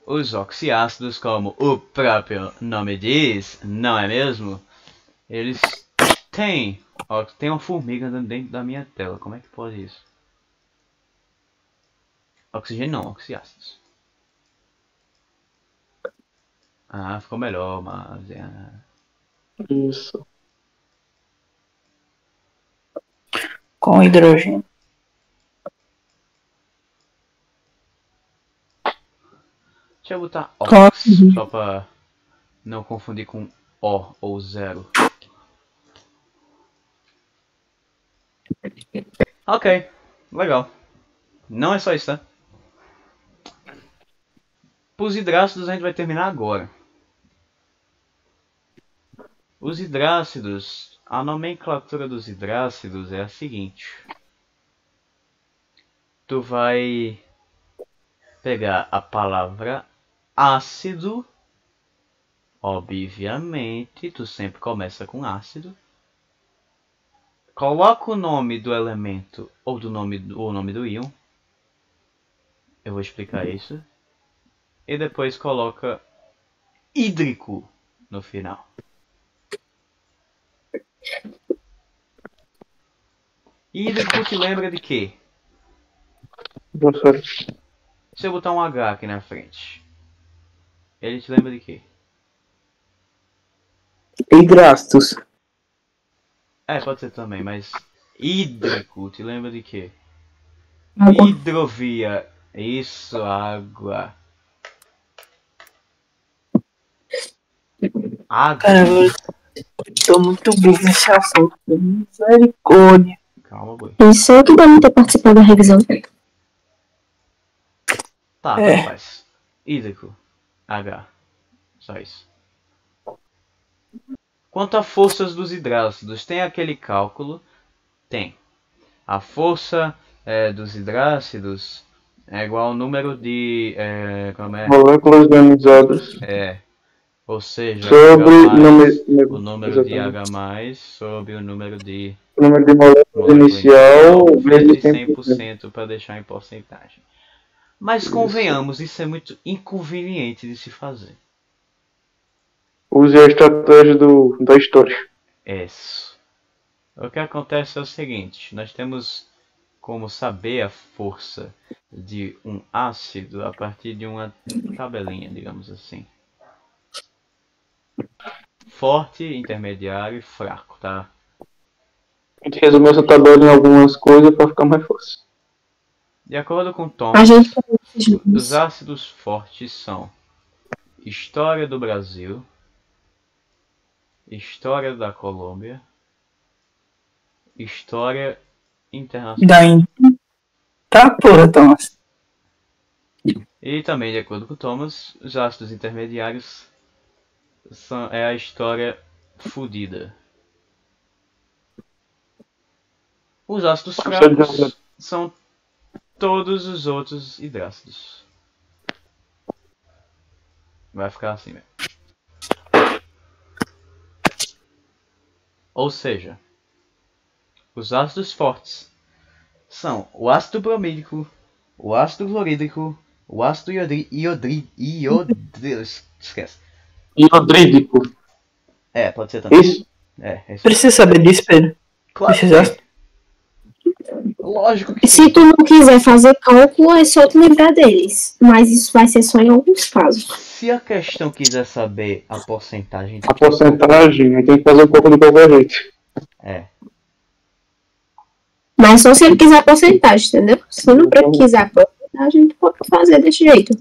Os oxiácidos, como o próprio nome diz, não é mesmo? Eles têm. Ó, tem uma formiga dentro da minha tela. Como é que pode isso? Oxigênio não, oxiácidos. Ah, ficou melhor, mas. Isso. Com hidrogênio. Deixa eu botar Com ox, oxigênio. só pra não confundir com O ou zero. Ok, legal. Não é só isso, tá? Os hidrácidos a gente vai terminar agora. Os hidrácidos, a nomenclatura dos hidrácidos é a seguinte. Tu vai pegar a palavra ácido Obviamente, tu sempre começa com ácido. Coloca o nome do elemento ou o nome do íon. Eu vou explicar isso. E depois coloca hídrico no final. Hídrico te lembra de quê? Professor. Se eu botar um H aqui na frente, ele te lembra de quê? Hidrácidos. Pode ser também, mas hídrico te lembra de quê? Água. Hidrovia. Isso, água. Água. Cara, eu tô muito burro nesse assunto. Misericórdia. Calma, boi. Isso é que dá não ter participado da revisão. Tá, É. tanto faz. Hídrico. H. Só isso. Quanto a forças dos hidrácidos, tem aquele cálculo? Tem. A força dos hidrácidos é igual ao número de... como é? Moléculas ionizadas Ou seja, sobre o número de exatamente. H+, sobre o número de O número de moléculas molécula inicial vezes vezes 100%. 100% para deixar em porcentagem. Mas convenhamos, isso é muito inconveniente de se fazer. Use a estratégia da história. Isso. O que acontece é o seguinte, nós temos como saber a força de um ácido a partir de uma tabelinha, digamos assim. Forte, intermediário e fraco, tá? A gente resumiu essa tabela em algumas coisas para ficar mais fácil. De acordo com A Thomas, gente os ácidos fortes são História do Brasil, História da Colômbia, História Internacional. Daí. Tá, porra, Thomas. E também, de acordo com Thomas, os ácidos intermediários é a história fodida. Os ácidos fracos são todos os outros hidrácidos. Vai ficar assim mesmo. Ou seja, os ácidos fortes são o ácido bromídico, o ácido clorídrico, o ácido esquece. Iodrídico. Pode ser também. Isso? Isso. Precisa saber disso, Pedro. Claro que Precisa. sim. Lógico que Se sim. tu não quiser fazer cálculo, é só tu lembrar deles. Mas isso vai ser só em alguns casos. Se a questão quiser saber a porcentagem... A porcentagem, aí tem que fazer um pouco de qualquer jeito. Mas só se ele quiser a porcentagem, entendeu? Se não quiser a porcentagem, a gente pode fazer desse jeito.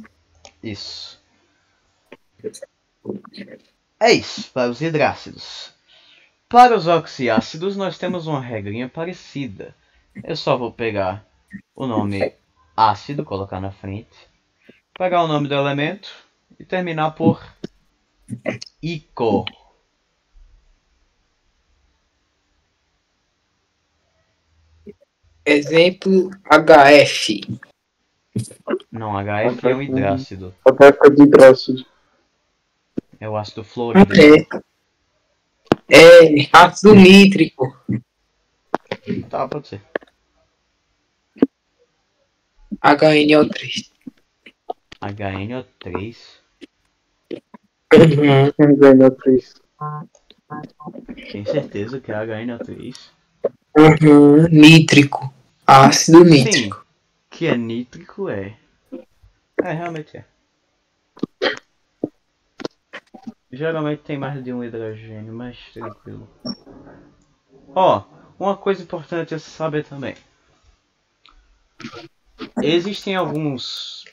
Isso. É isso, para os hidrácidos. Para os oxiácidos, nós temos uma regrinha parecida. Eu só vou pegar o nome ácido, colocar na frente, pegar o nome do elemento e terminar por ico. Exemplo, HF. Não, HF é um hidrácido. A época de hidrácido. É o ácido fluorídrico. Ácido nítrico. Tá, pode ser. HNO3. HNO3. HNO3. Tem certeza que é HNO3? Nítrico. Ácido nítrico. Sim, que é nítrico é. Realmente é. Geralmente tem mais de um hidrogênio, mas tranquilo. Uma coisa importante a saber também. Existem alguns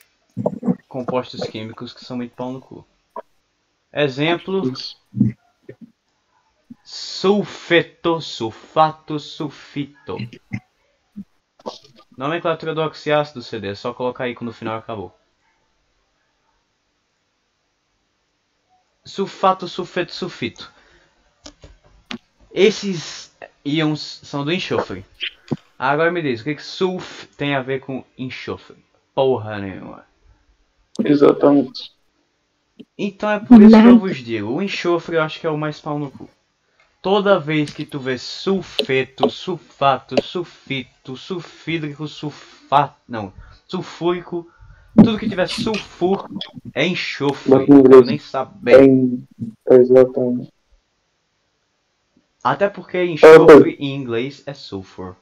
compostos químicos que são muito pau no cu. Exemplo: sulfeto, sulfato, sulfito. Nomenclatura do oxiácido CD, é só colocar ícone no final e acabou. Sulfato, sulfeto, sulfito. Esses íons são do enxofre. Agora me diz, o que sulf tem a ver com enxofre? Porra nenhuma. Exatamente. Então é por isso que eu Nada. vos digo, o enxofre eu acho que é o mais pau no cu. Toda vez que tu vê sulfeto, sulfato, sulfito, sulfídrico, sulfato, não, sulfúrico, tudo que tiver sulfur é enxofre, Bota em não quero inglês. nem saber. Exatamente. Até porque enxofre em inglês é sulfur.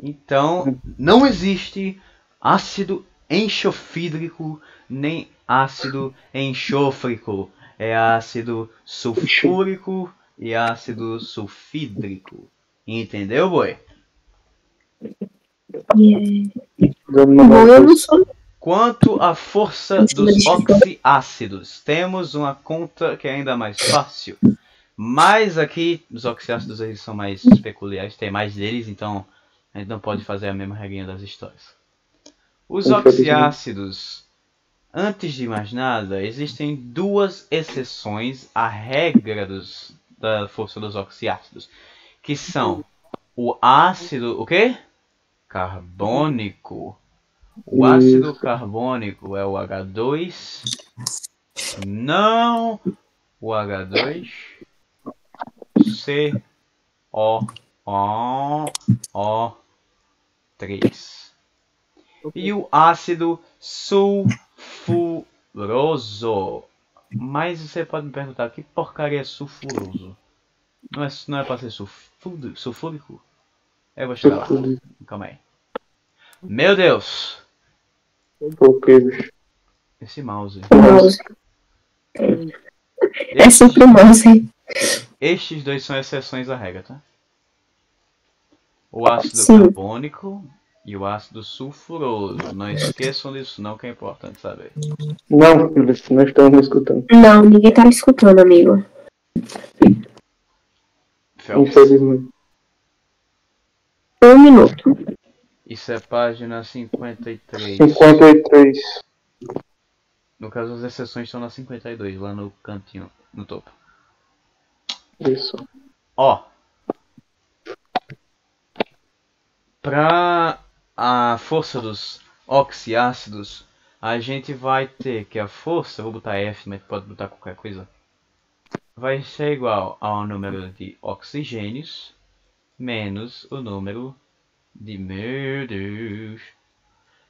Então, não existe ácido enxofídrico nem ácido enxofrico. É ácido sulfúrico e ácido sulfídrico. Entendeu, boi? Bom, eu não sou. Quanto à força dos oxiácidos, temos uma conta que é ainda mais fácil. Mas aqui, os oxiácidos eles são mais peculiares, tem mais deles, então a gente não pode fazer a mesma regrinha das histórias. Os oxiácidos, antes de mais nada, existem duas exceções à regra da força dos oxiácidos, que são o ácido, o quê? Carbônico. O ácido carbônico é o H2, não o H2, CO3. E o ácido sulfuroso. Mas você pode me perguntar, que porcaria é sulfuroso? Não é para ser sulfúrico? Eu vou chegar lá. Calma aí. Meu Deus! Esse mouse. É sempre o mouse. Estes dois são exceções à regra, tá? O ácido Sim. carbônico e o ácido sulfuroso. Não esqueçam disso não, que é importante saber. Não, eles não estão me escutando. Não, ninguém tá me escutando, amigo. Phelps. Infelizmente. 1 minuto. Isso é página 53. 53. No caso, as exceções estão na 52, lá no cantinho, no topo. Isso. Ó. Para a força dos oxiácidos, a gente vai ter que a força, vou botar F, mas pode botar qualquer coisa, vai ser igual ao número de oxigênios menos o número de, meu Deus,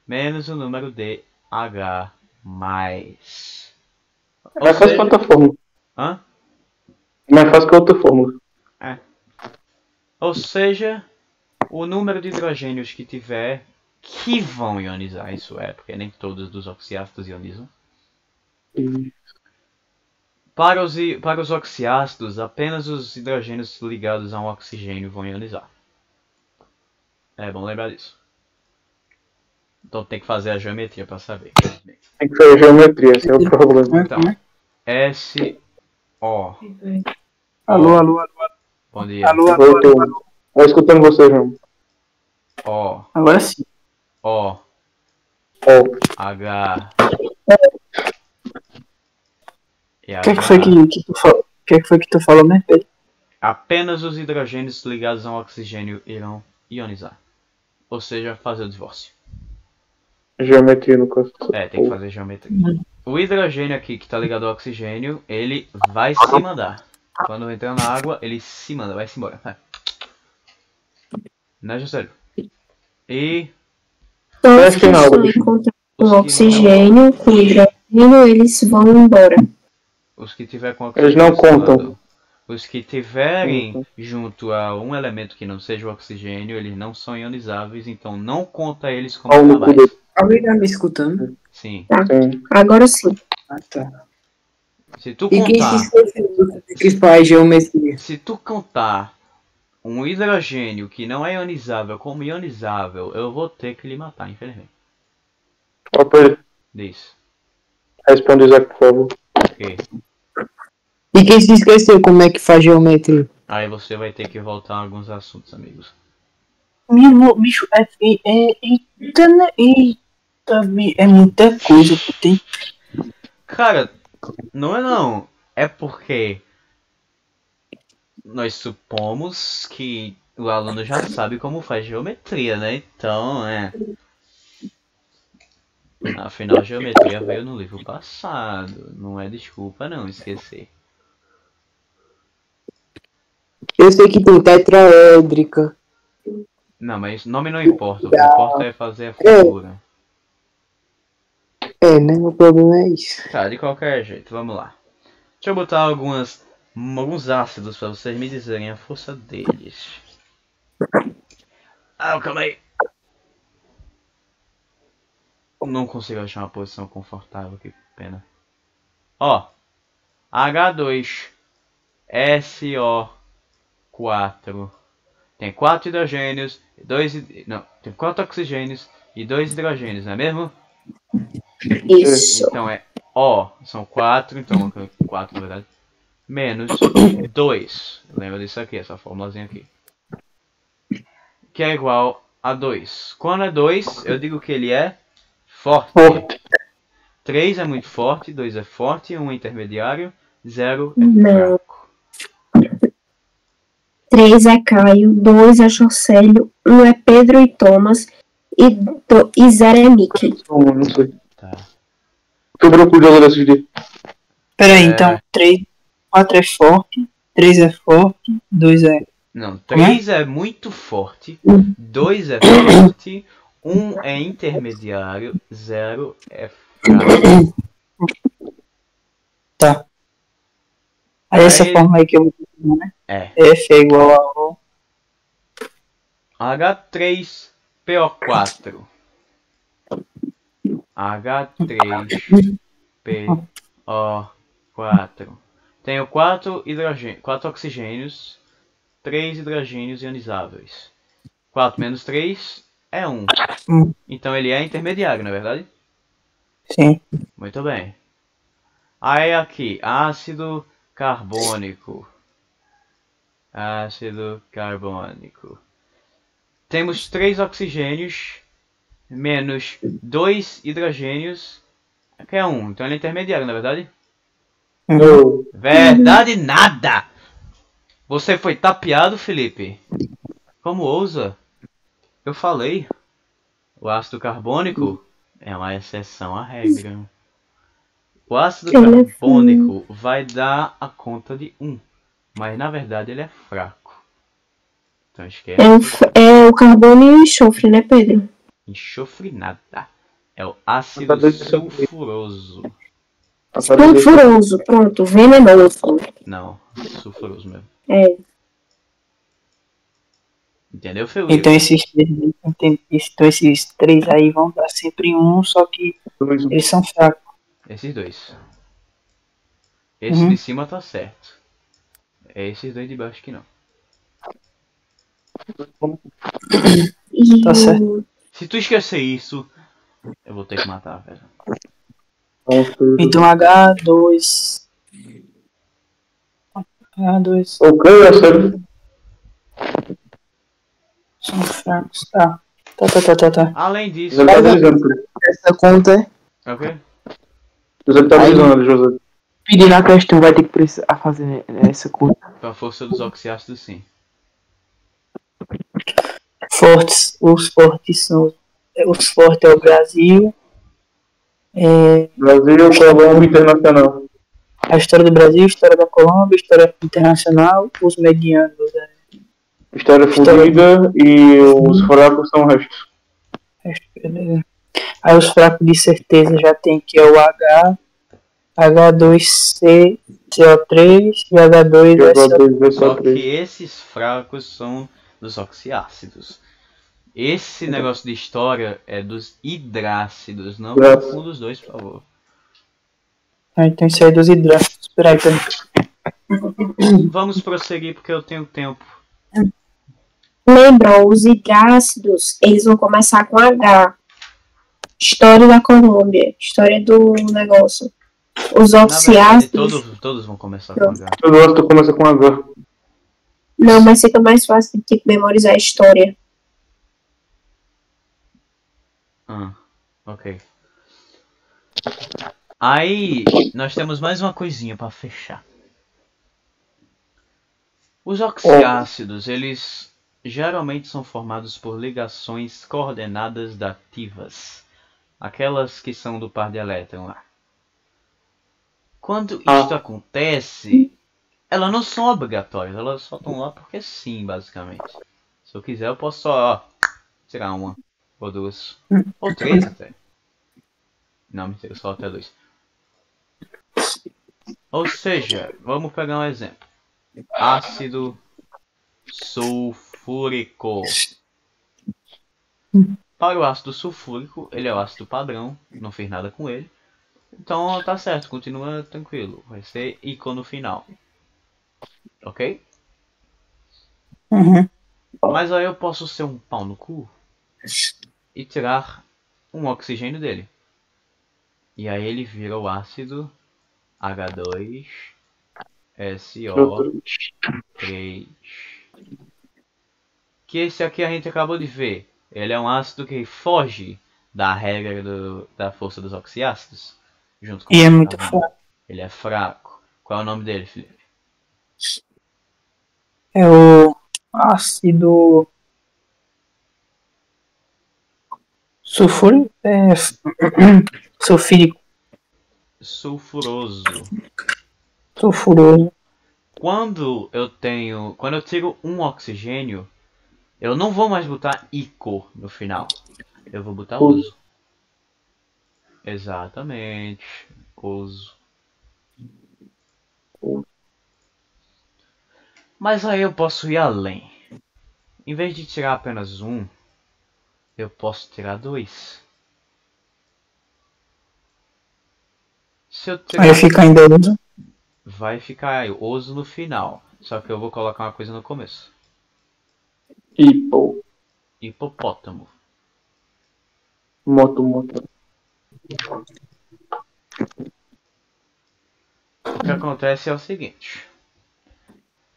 menos o número de H+. É mais fácil que outra fórmula. Hã? É mais fácil que outra fórmula. Ou seja, o número de hidrogênios que tiver que vão ionizar, isso é, porque nem todos dos oxiácidos ionizam. Para os oxiácidos, apenas os hidrogênios ligados a um oxigênio vão ionizar. É bom lembrar disso. Então tem que fazer a geometria para saber. Tem que fazer geometria, esse é o problema. Então, SO. Alô. Bom dia. Alô. Estou escutando você, João. O. Agora sim. O. H. E O que foi que tu falou? O que foi que tu falou, né, Pedro? Apenas os hidrogênios ligados a um oxigênio irão ionizar. Ou seja, fazer o divórcio. Geometria no caso. Tem que fazer geometria. O hidrogênio aqui que está ligado ao oxigênio, ele vai se mandar. Quando entrar na água, ele se manda, vai-se embora. Vai. Né, Juscelio? E Todos que estão em contato com oxigênio, com hidrogênio, eles vão embora. os que tiver com Eles oxigênio não contam. Os que tiverem junto a um elemento que não seja o oxigênio, eles não são ionizáveis, então não conta eles como trabalhos. Alguém tá me escutando? Sim. Tá? Sim. Agora sim. Ah, tá. Se tu E quem se contar, esqueceu que faz geometria? se tu contar um hidrogênio que não é ionizável como ionizável, eu vou ter que lhe matar, infelizmente. Ó, Pedro, Diz. responde Isaac, por favor. Ok. E quem se esqueceu como é que faz geometria? Aí você vai ter que voltar a alguns assuntos, amigos. Bicho, é muita coisa que tem. Cara, não é não. É porque nós supomos que o aluno já sabe como faz geometria, né? Então, Afinal, geometria veio no livro passado. Não é desculpa não esquecer. Eu sei que tem tetraédrica. Não, mas nome não importa. O que importa é fazer a figura. Né? O problema é isso. Tá, de qualquer jeito, vamos lá. Deixa eu botar alguns ácidos pra vocês me dizerem a força deles. Calma aí. Não consigo achar uma posição confortável, que pena. Ó, H2SO4 tem 4 hidrogênios, tem 4 oxigênios e 2 hidrogênios, não é mesmo? Isso. Então é O, são 4, então 4 na verdade, menos 2. Lembra disso aqui, essa formulazinha aqui. Que é igual a 2. Quando é 2, eu digo que ele é forte. 3 é muito forte, 2 é forte, 1 é intermediário, 0 é Não. fraco. 3 é Caio, 2 é Jocélio, 1 é Pedro e Thomas e 0 é Mickey. Não sei. Tá. Sobrou pro jogo desse dia. Peraí, então 4 é forte, 3 é forte, 2 é. Não, 3 é muito forte, 2 é forte, 1 é intermediário, 0 é fraco. Tá. Aí essa Aí- forma aí que eu vou ter, né? É. F é igual a O. H3PO4. H3PO4. Tenho 4 oxigênios, 3 hidrogênios ionizáveis. 4 menos 3 é 1. Então ele é intermediário, não é verdade? Sim. Muito bem. Aí aqui, ácido carbônico. Ácido carbônico. Temos 3 oxigênios menos 2 hidrogênios, que é 1. Então ele é intermediário, não é verdade? Não. Verdade nada! Você foi tapeado, Felipe? Como ousa? Eu falei. O ácido carbônico é uma exceção à regra. O ácido carbônico vai dar a conta de 1. Mas na verdade ele é fraco. Então esquece. É o carbono e o enxofre, né, Pedro? Enxofre nada. É o ácido sulfuroso. Sulfuroso, pronto, venenoso. Não, sulfuroso mesmo. É. Entendeu, Felipe? Então esses 3 aí vão dar sempre 1, só que eles são fracos. Esses dois. Esse de cima tá certo. É esses dois de baixo que não. E Tá certo. Se tu esquecer isso, eu vou ter que matar, velho. Então H2. Ok, é sério. São fracos. Tá. Além disso, José tá brisando. Essa conta é. ok? José tá brisando, José. Pedir na questão, vai ter que precisar fazer essa conta. Com a força dos oxiácidos, sim. Fortes. Os fortes são. Os fortes é o Brasil. Brasil, Colômbia Internacional. A história do Brasil, a história da Colômbia, a história internacional, os medianos. História fodida e os fracos são o resto. Beleza. Aí os fracos de certeza já tem que é o H, H2C, CO3 e H2SO3. Só que esses fracos são dos oxiácidos. Esse negócio de história é dos hidrácidos. Não confunda os dois, por favor. Então isso aí é dos hidrácidos. Peraí. Vamos prosseguir porque eu tenho tempo. lembra, os hidrácidos, eles vão começar com H. História da Colômbia, história do negócio. Os Na verdade, oxiácidos. todos vão começar com H. Todo ácido começa com H. Não, mas fica mais fácil de tipo, memorizar a história. Ok. Aí, nós temos mais uma coisinha para fechar. Os oxiácidos, eles geralmente são formados por ligações coordenadas dativas. Aquelas que são do par de elétron lá. Quando isto acontece, elas não são obrigatórias, elas só estão lá porque sim, basicamente. Se eu quiser, eu posso só tirar uma, ou duas, ou três até. Não, mentira, só até dois. Ou seja, vamos pegar um exemplo. Ácido sulfúrico. Para o ácido sulfúrico, ele é o ácido padrão, não fiz nada com ele. Então tá certo, continua tranquilo. Vai ser ícone no final. Ok? Uhum. Mas aí eu posso ser um pau no cu e tirar um oxigênio dele. E aí ele vira o ácido H2SO3. Que esse aqui a gente acabou de ver. Ele é um ácido que foge da regra da força dos oxiácidos. Junto com E é o muito carbono. fraco. Ele é fraco. Qual é o nome dele, Felipe? É o ácido sulfúrico. Sulfírico. Sulfuroso. Sulfuroso. Quando eu tiro um oxigênio, eu não vou mais botar ico no final. Eu vou botar uso. Exatamente. Uso. Mas aí eu posso ir além. Em vez de tirar apenas um, eu posso tirar dois. Se eu tirar... Aí fica ainda uso. Vai ficar oso no final. Só que eu vou colocar uma coisa no começo. Hipopótamo. Moto. O que acontece é o seguinte.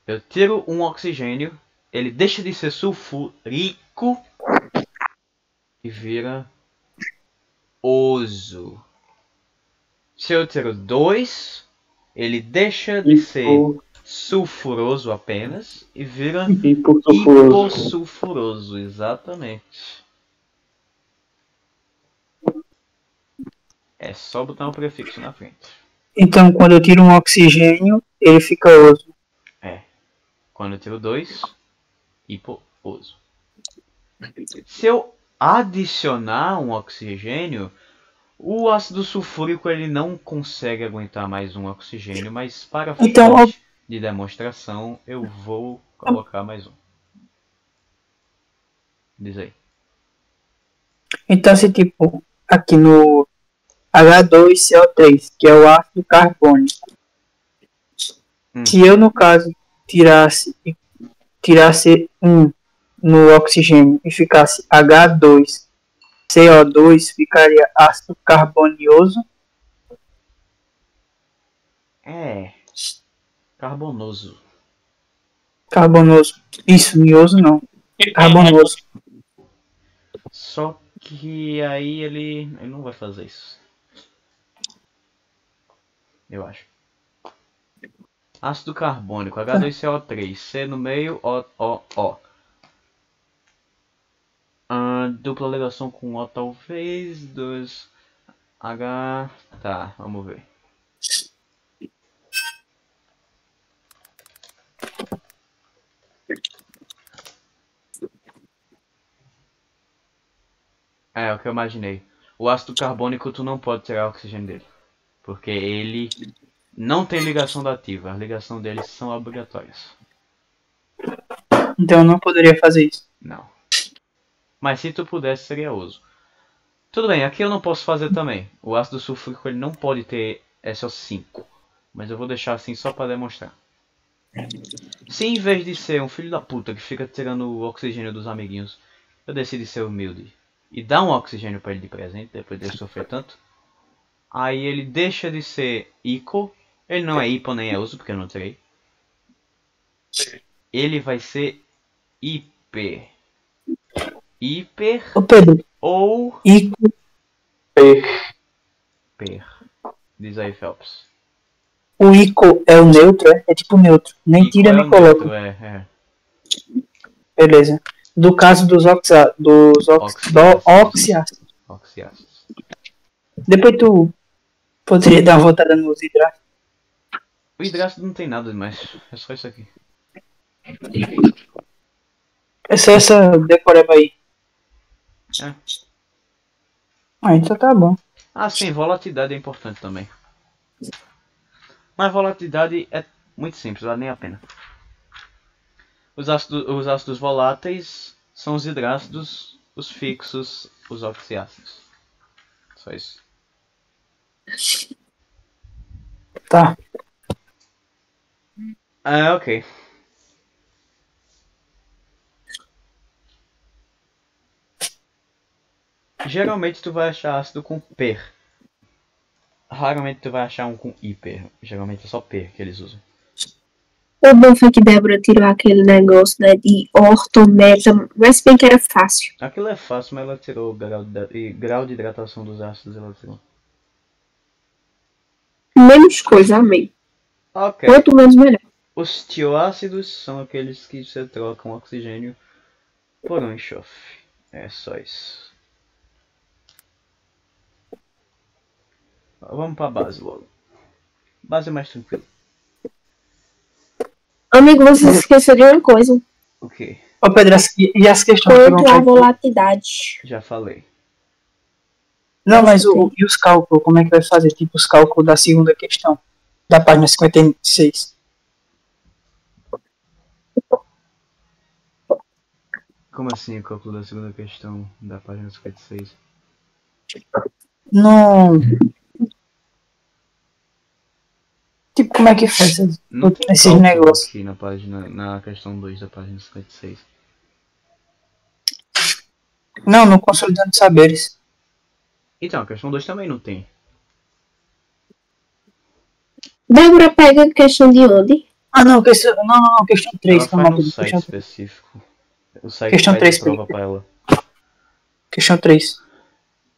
Eu tiro um oxigênio. Ele deixa de ser sulfúrico. E vira oso. Se eu tiro dois, ele deixa de ser sulfuroso apenas e vira hipossulfuroso, exatamente. É só botar um prefixo na frente. Então, quando eu tiro um oxigênio, ele fica oso. Quando eu tiro dois, hipooso. Se eu adicionar um oxigênio, o ácido sulfúrico ele não consegue aguentar mais um oxigênio, mas para fins de demonstração eu vou colocar mais um. Diz aí. Então, se tipo, aqui no H2CO3, que é o ácido carbônico, se eu, no caso, tirasse um no oxigênio e ficasse H2CO2, ficaria ácido carbonioso. Carbonoso. Carbonoso. Isso, mioso não. Carbonoso. Só que aí ele não vai fazer isso. Eu acho. Ácido carbônico, H2CO3, C no meio, O. Dupla ligação com O talvez, 2 H, tá, vamos ver. É o que eu imaginei. O ácido carbônico tu não pode tirar o oxigênio dele, porque ele não tem ligação dativa, as ligações deles são obrigatórias. Então eu não poderia fazer isso. Não. Mas se tu pudesse, seria uso. Tudo bem, aqui eu não posso fazer também. O ácido sulfúrico ele não pode ter SO5. Mas eu vou deixar assim só para demonstrar. Se em vez de ser um filho da puta que fica tirando o oxigênio dos amiguinhos, eu decido ser humilde e dar um oxigênio para ele de presente, depois de ele sofrer tanto, aí ele deixa de ser hipo. Ele não é hipo nem é uso, porque eu não tirei. Ele vai ser hiper. Hiper Ô Pedro, ou per. Diz aí, Phelps. O ico é o neutro, é tipo neutro. Nem tira nem coloca. É. Beleza. Do caso dos oxiácidos. Depois tu poderia dar uma voltada nos hidratos. O hidrato não tem nada demais. É só isso aqui. É só essa decoreba aí. É. Ah, então tá bom. Ah, sim, volatilidade é importante também. Mas volatilidade é muito simples, vale nem a pena. Os ácidos voláteis são os hidrácidos, os fixos, os oxiácidos. Só isso. Tá. Ah, ok. Geralmente tu vai achar ácido com per. Raramente tu vai achar um com hiper. Geralmente é só per que eles usam. O bom foi que Débora tirou aquele negócio, né, de ortometa, mas bem que era fácil. Aquilo é fácil, mas ela tirou o grau de hidratação dos ácidos, ela tirou. Menos coisa, amém. Ok. Quanto menos, melhor. Os tioácidos são aqueles que você troca um oxigênio por um enxofre. É só isso. Vamos pra base logo. Base é mais tranquilo. Amigo, você se esqueceu de uma coisa. O que? Ô Pedro, e as questões que vão Quanto à cair? volatilidade. Já falei. Não, mas e os cálculos? Como é que vai fazer? Tipo, os cálculos da segunda questão. Da página 56. Como assim o cálculo da segunda questão da página 56? Não. Tipo, como é que faz Não tem esses cálculo negócios? aqui na página, na questão 2 da página 56. Não, no Consolidando Saberes. Então, a questão 2 também não tem. Débora pega a questão de onde? Ah, não, questão 3. Ela faz no site específico. O site Questão faz 3, a prova pra ela. Questão 3.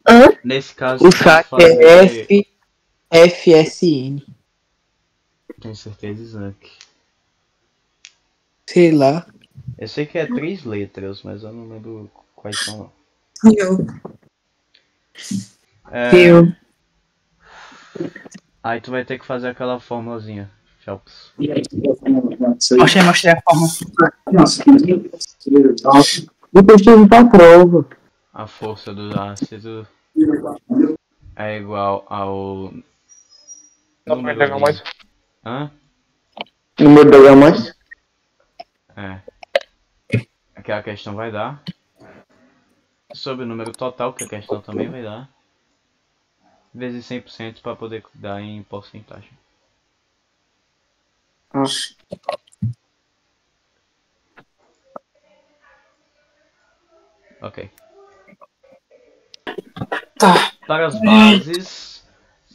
Hã? Nesse caso, O tem que site fazer... é FSN. Tenho certeza, Isaac. Sei lá. Eu sei que é 3 letras, mas eu não lembro quais são não. Eu. Eu. Aí tu vai ter que fazer aquela formulazinha, Phelps. Mostrei a forma. Depois que eu pra prova. A força do ácido é igual ao número Pegar mais. Hã? Número de H mais. É. Que a questão vai dar. Sobre o número total, que a questão também vai dar. Vezes 100% para poder dar em porcentagem. Ok. Tá. Para as bases.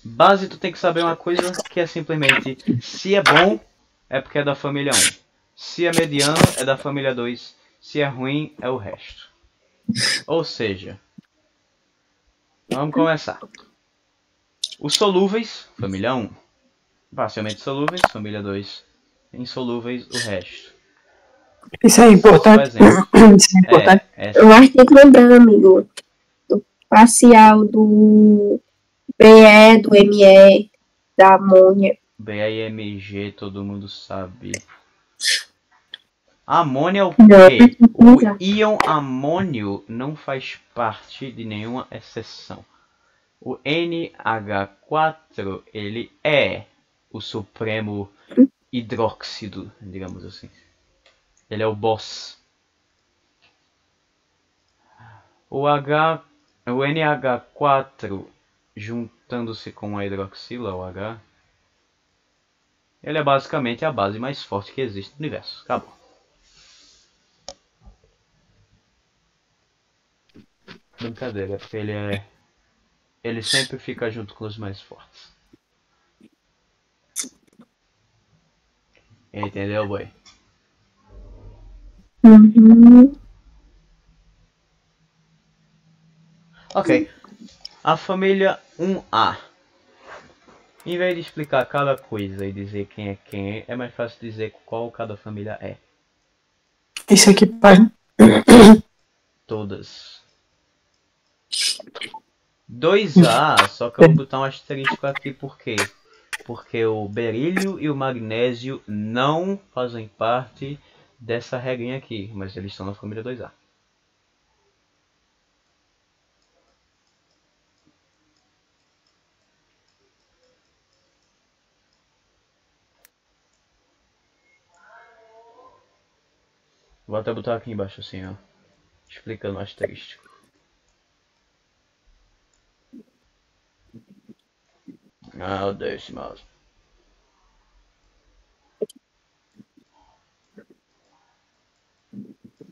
Base tu tem que saber uma coisa que é simplesmente se é bom é porque é da família 1. Se é mediano é da família 2. Se é ruim é o resto. Ou seja, vamos começar. Os solúveis, família 1. Parcialmente solúveis, família 2. Insolúveis, o resto. Isso é importante. Por exemplo. Isso é importante. Eu acho que tem que lembrar, amigo, do parcial do BE, do ME, da amônia. BAMG, todo mundo sabe. Amônia é o Não, quê? não. O íon amônio não faz parte de nenhuma exceção. O NH4, ele é o supremo hidróxido, digamos assim. Ele é o boss. O NH4, juntando-se com a hidroxila, o H, ele é basicamente a base mais forte que existe no universo. Acabou. Brincadeira, porque ele sempre fica junto com os mais fortes. Entendeu, boy? Uhum. Ok. A família 1A. Em vez de explicar cada coisa e dizer quem, é mais fácil dizer qual cada família é. Isso aqui, página. Todas. 2A, só que eu vou botar um asterisco aqui, por quê? Porque o berílio e o magnésio não fazem parte dessa regrinha aqui, mas eles estão na família 2A. Vou até botar aqui embaixo assim, ó, explicando o asterisco. Ah, eu odeio esse mouse.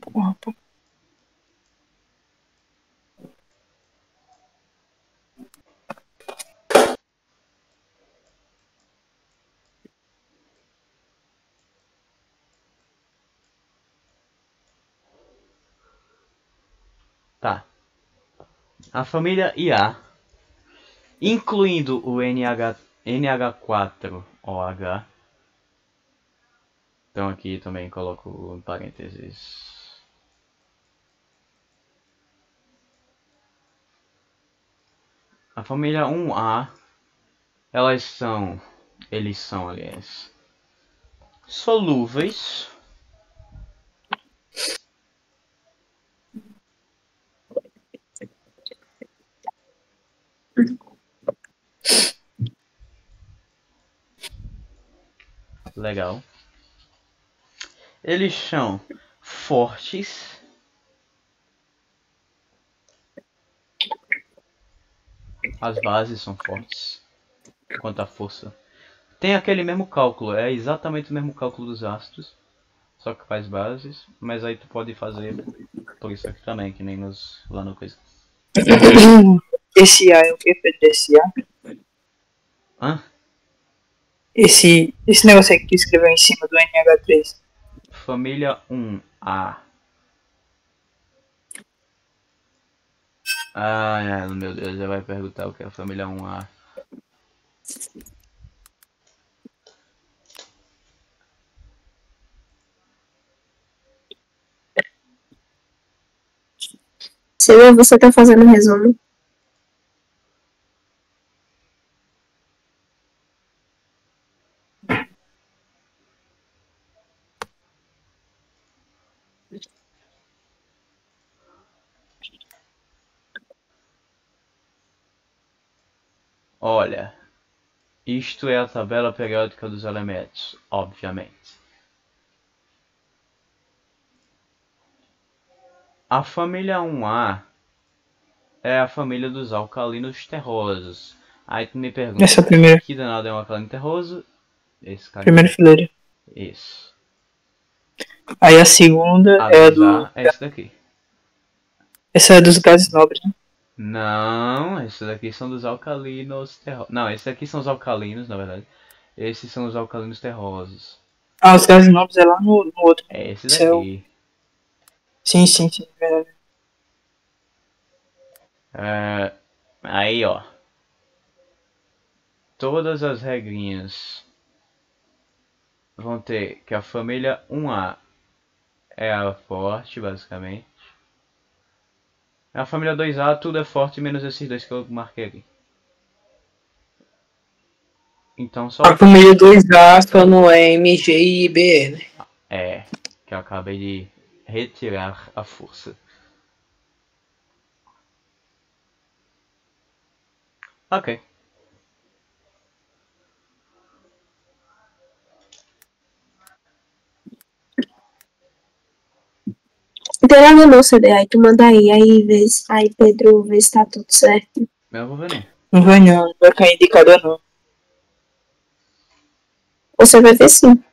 Porra, pô. Tá. A família IA, incluindo o NH4OH. Então aqui também coloco em parênteses. A família 1A, eles são, aliás, solúveis. Legal. Eles são fortes. As bases são fortes quanto à força. Tem aquele mesmo cálculo, é exatamente o mesmo cálculo dos ácidos, só que faz bases, mas aí tu pode fazer por isso aqui também, que nem lá no coisa. Esse A é o que, Pedro? Esse A? Hã? Esse negócio aí que tu escreveu em cima do NH3. Família 1A. Ah, meu Deus, já vai perguntar o que é a família 1A. Se você tá fazendo resumo. Olha, isto é a tabela periódica dos elementos, obviamente. A família 1A é a família dos alcalinos terrosos. Aí tu me pergunta, Essa primeira que danado é um alcalino terroso? Esse cara. primeira fileira. Isso. Aí a segunda A é a 2A é esse daqui. Essa é dos gases nobres, né? Não, esses daqui são dos alcalinos terrosos. Não, esses aqui são os alcalinos, na verdade. Esses são os alcalinos terrosos. Ah, os gases nobres é lá no outro. É esse Esse é o... daqui. Sim, verdade. Aí, ó. Todas as regrinhas vão ter que a família 1A é a forte, basicamente. A família 2A tudo é forte, menos esses dois que eu marquei aqui. Então só A família 2A só não é MG e IBE, né? é que eu acabei de retirar a força. Ok. Interage no CD, aí tu manda aí vê se, aí Pedro vê se tá tudo certo. Eu vou ver não. Não vai não, não vai cair indicador não. Você vai ver sim.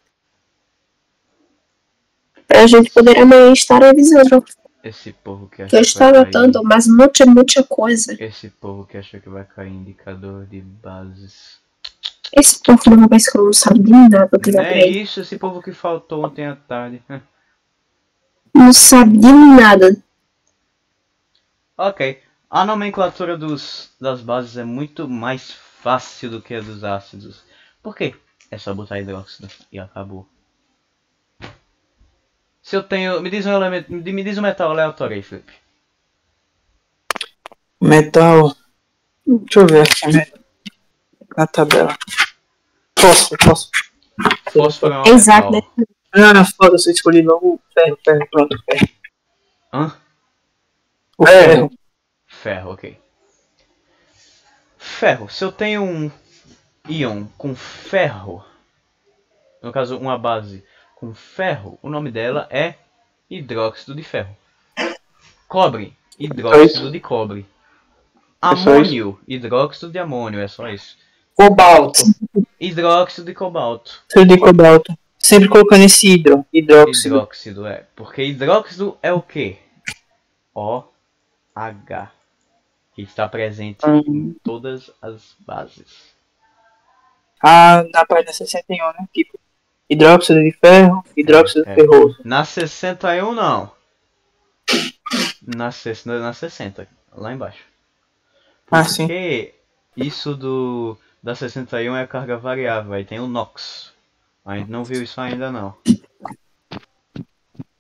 Pra gente poder amanhã estar revisando. Esse povo que Que eu acha que vai estou anotando, cair. mas muita coisa. Esse povo que acha que vai cair indicador de bases. Esse povo não vai escrever, não sabe de nada do que vai É pra ele. isso, esse povo que faltou ontem à tarde. Não sabe de nada. Ok. A nomenclatura das bases é muito mais fácil do que a dos ácidos. Por quê? É só botar hidróxido e acabou. Se eu tenho... Me diz um elemento... Me diz um metal aleatório aí, Felipe. Metal Deixa eu ver aqui na tabela. Posso. Fósforo é um Exato, metal. né? Não, foda-se, eu escolhi logo o ferro, pronto, ferro. Hã? O ferro. Ferro, ok. Ferro. Se eu tenho um íon com ferro, no caso uma base com ferro, o nome dela é hidróxido de ferro. Cobre, hidróxido de cobre. É só isso? Amônio, hidróxido de amônio, é só isso. Cobalto. Hidróxido de cobalto. Fio de cobalto. Sempre colocando esse hidróxido. Hidróxido é. Porque hidróxido é o quê? OH. Que está presente em todas as bases. Ah, na página 61, né? Tipo, hidróxido de ferro, hidróxido ferroso. Na 61 não. Na 60, lá embaixo. Ah, sim. Porque isso da 61 é carga variável, aí tem o NOx. A gente não viu isso ainda não.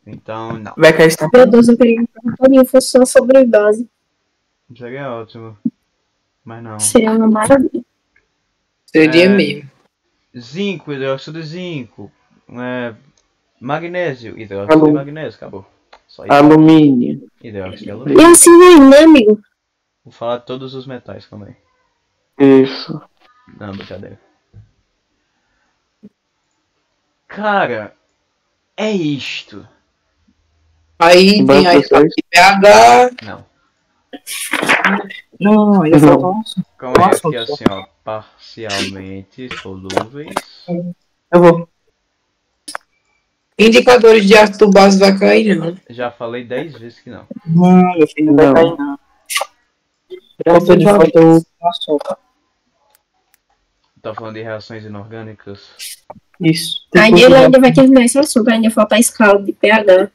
Então, não. Vai cair essa Meu Deus, eu queria que o Toninho fosse só sobre base. Seria ótimo. Mas não. Seria uma maravilha. Seria mesmo. Zinco, hidróxido de zinco. Magnésio, hidróxido de magnésio, acabou. Só isso. Alumínio. Hidróxido de E alumínio. assim vai, né, amigo? Vou falar de todos os metais também. Isso. Não, brincadeira. Cara, é isto. Aí tem a Banco escala 6. de pH. Não. Não, ainda falta um. Calma aí, Nossa, aqui assim, ó. Parcialmente solúveis. Eu vou. Indicadores de ácido base vai cair, não. Já falei 10 vezes que não. Não, meu filho, não vai Não. cair, não. Falta de falta o açúcar. Tá falando de reações inorgânicas. Isso. Aí ele ainda vai terminar esse assunto, ainda falta a escala de pH.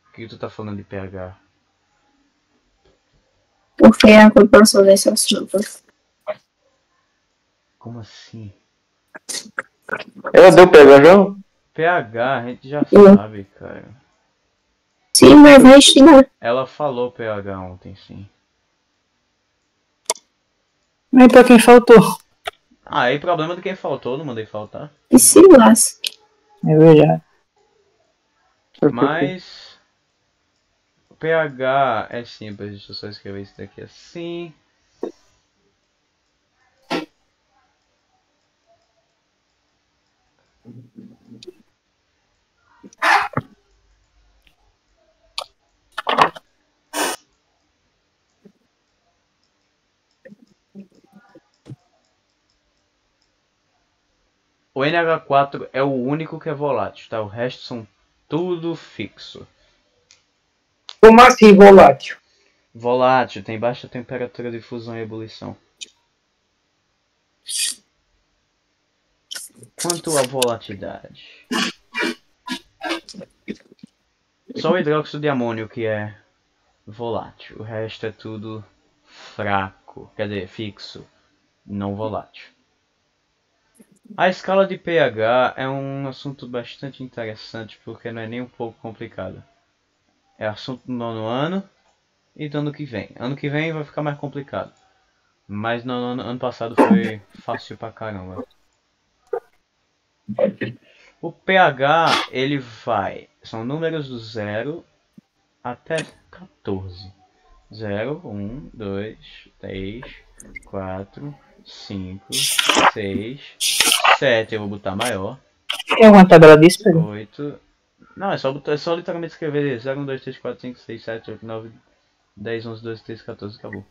O que tu tá falando de pH? Porque é a composição desse assunto. Como assim? Ela deu pega já? pH a gente já Sim. sabe, cara. Sim, mas vai estudar. Ela falou pH ontem, sim. Mas pra quem faltou? Ah, aí problema de quem faltou, não mandei faltar. E se lasque. É verdade. Mas o pH é simples, deixa eu só escrever isso daqui assim. O NH4 é o único que é volátil, tá? O resto são tudo fixo. Como assim, volátil? Volátil, tem baixa temperatura de fusão e ebulição. Quanto à volatilidade, só o hidróxido de amônio que é volátil. O resto é tudo fraco, quer dizer, fixo, não volátil. A escala de pH é um assunto bastante interessante porque não é nem um pouco complicado. É assunto do nono ano e do ano que vem. Ano que vem vai ficar mais complicado. Mas no ano passado foi fácil pra caramba. O pH, ele vai... São números do 0 até 14. 0, 1, 2, 3, 4, 5, 6, 7. Eu vou botar maior. Tem alguma tabela disso, Pedro? 8. Não, é só literalmente escrever 0, 1, 2, 3, 4, 5, 6, 7, 8, 9, 10, 11, 12, 13, 14, acabou.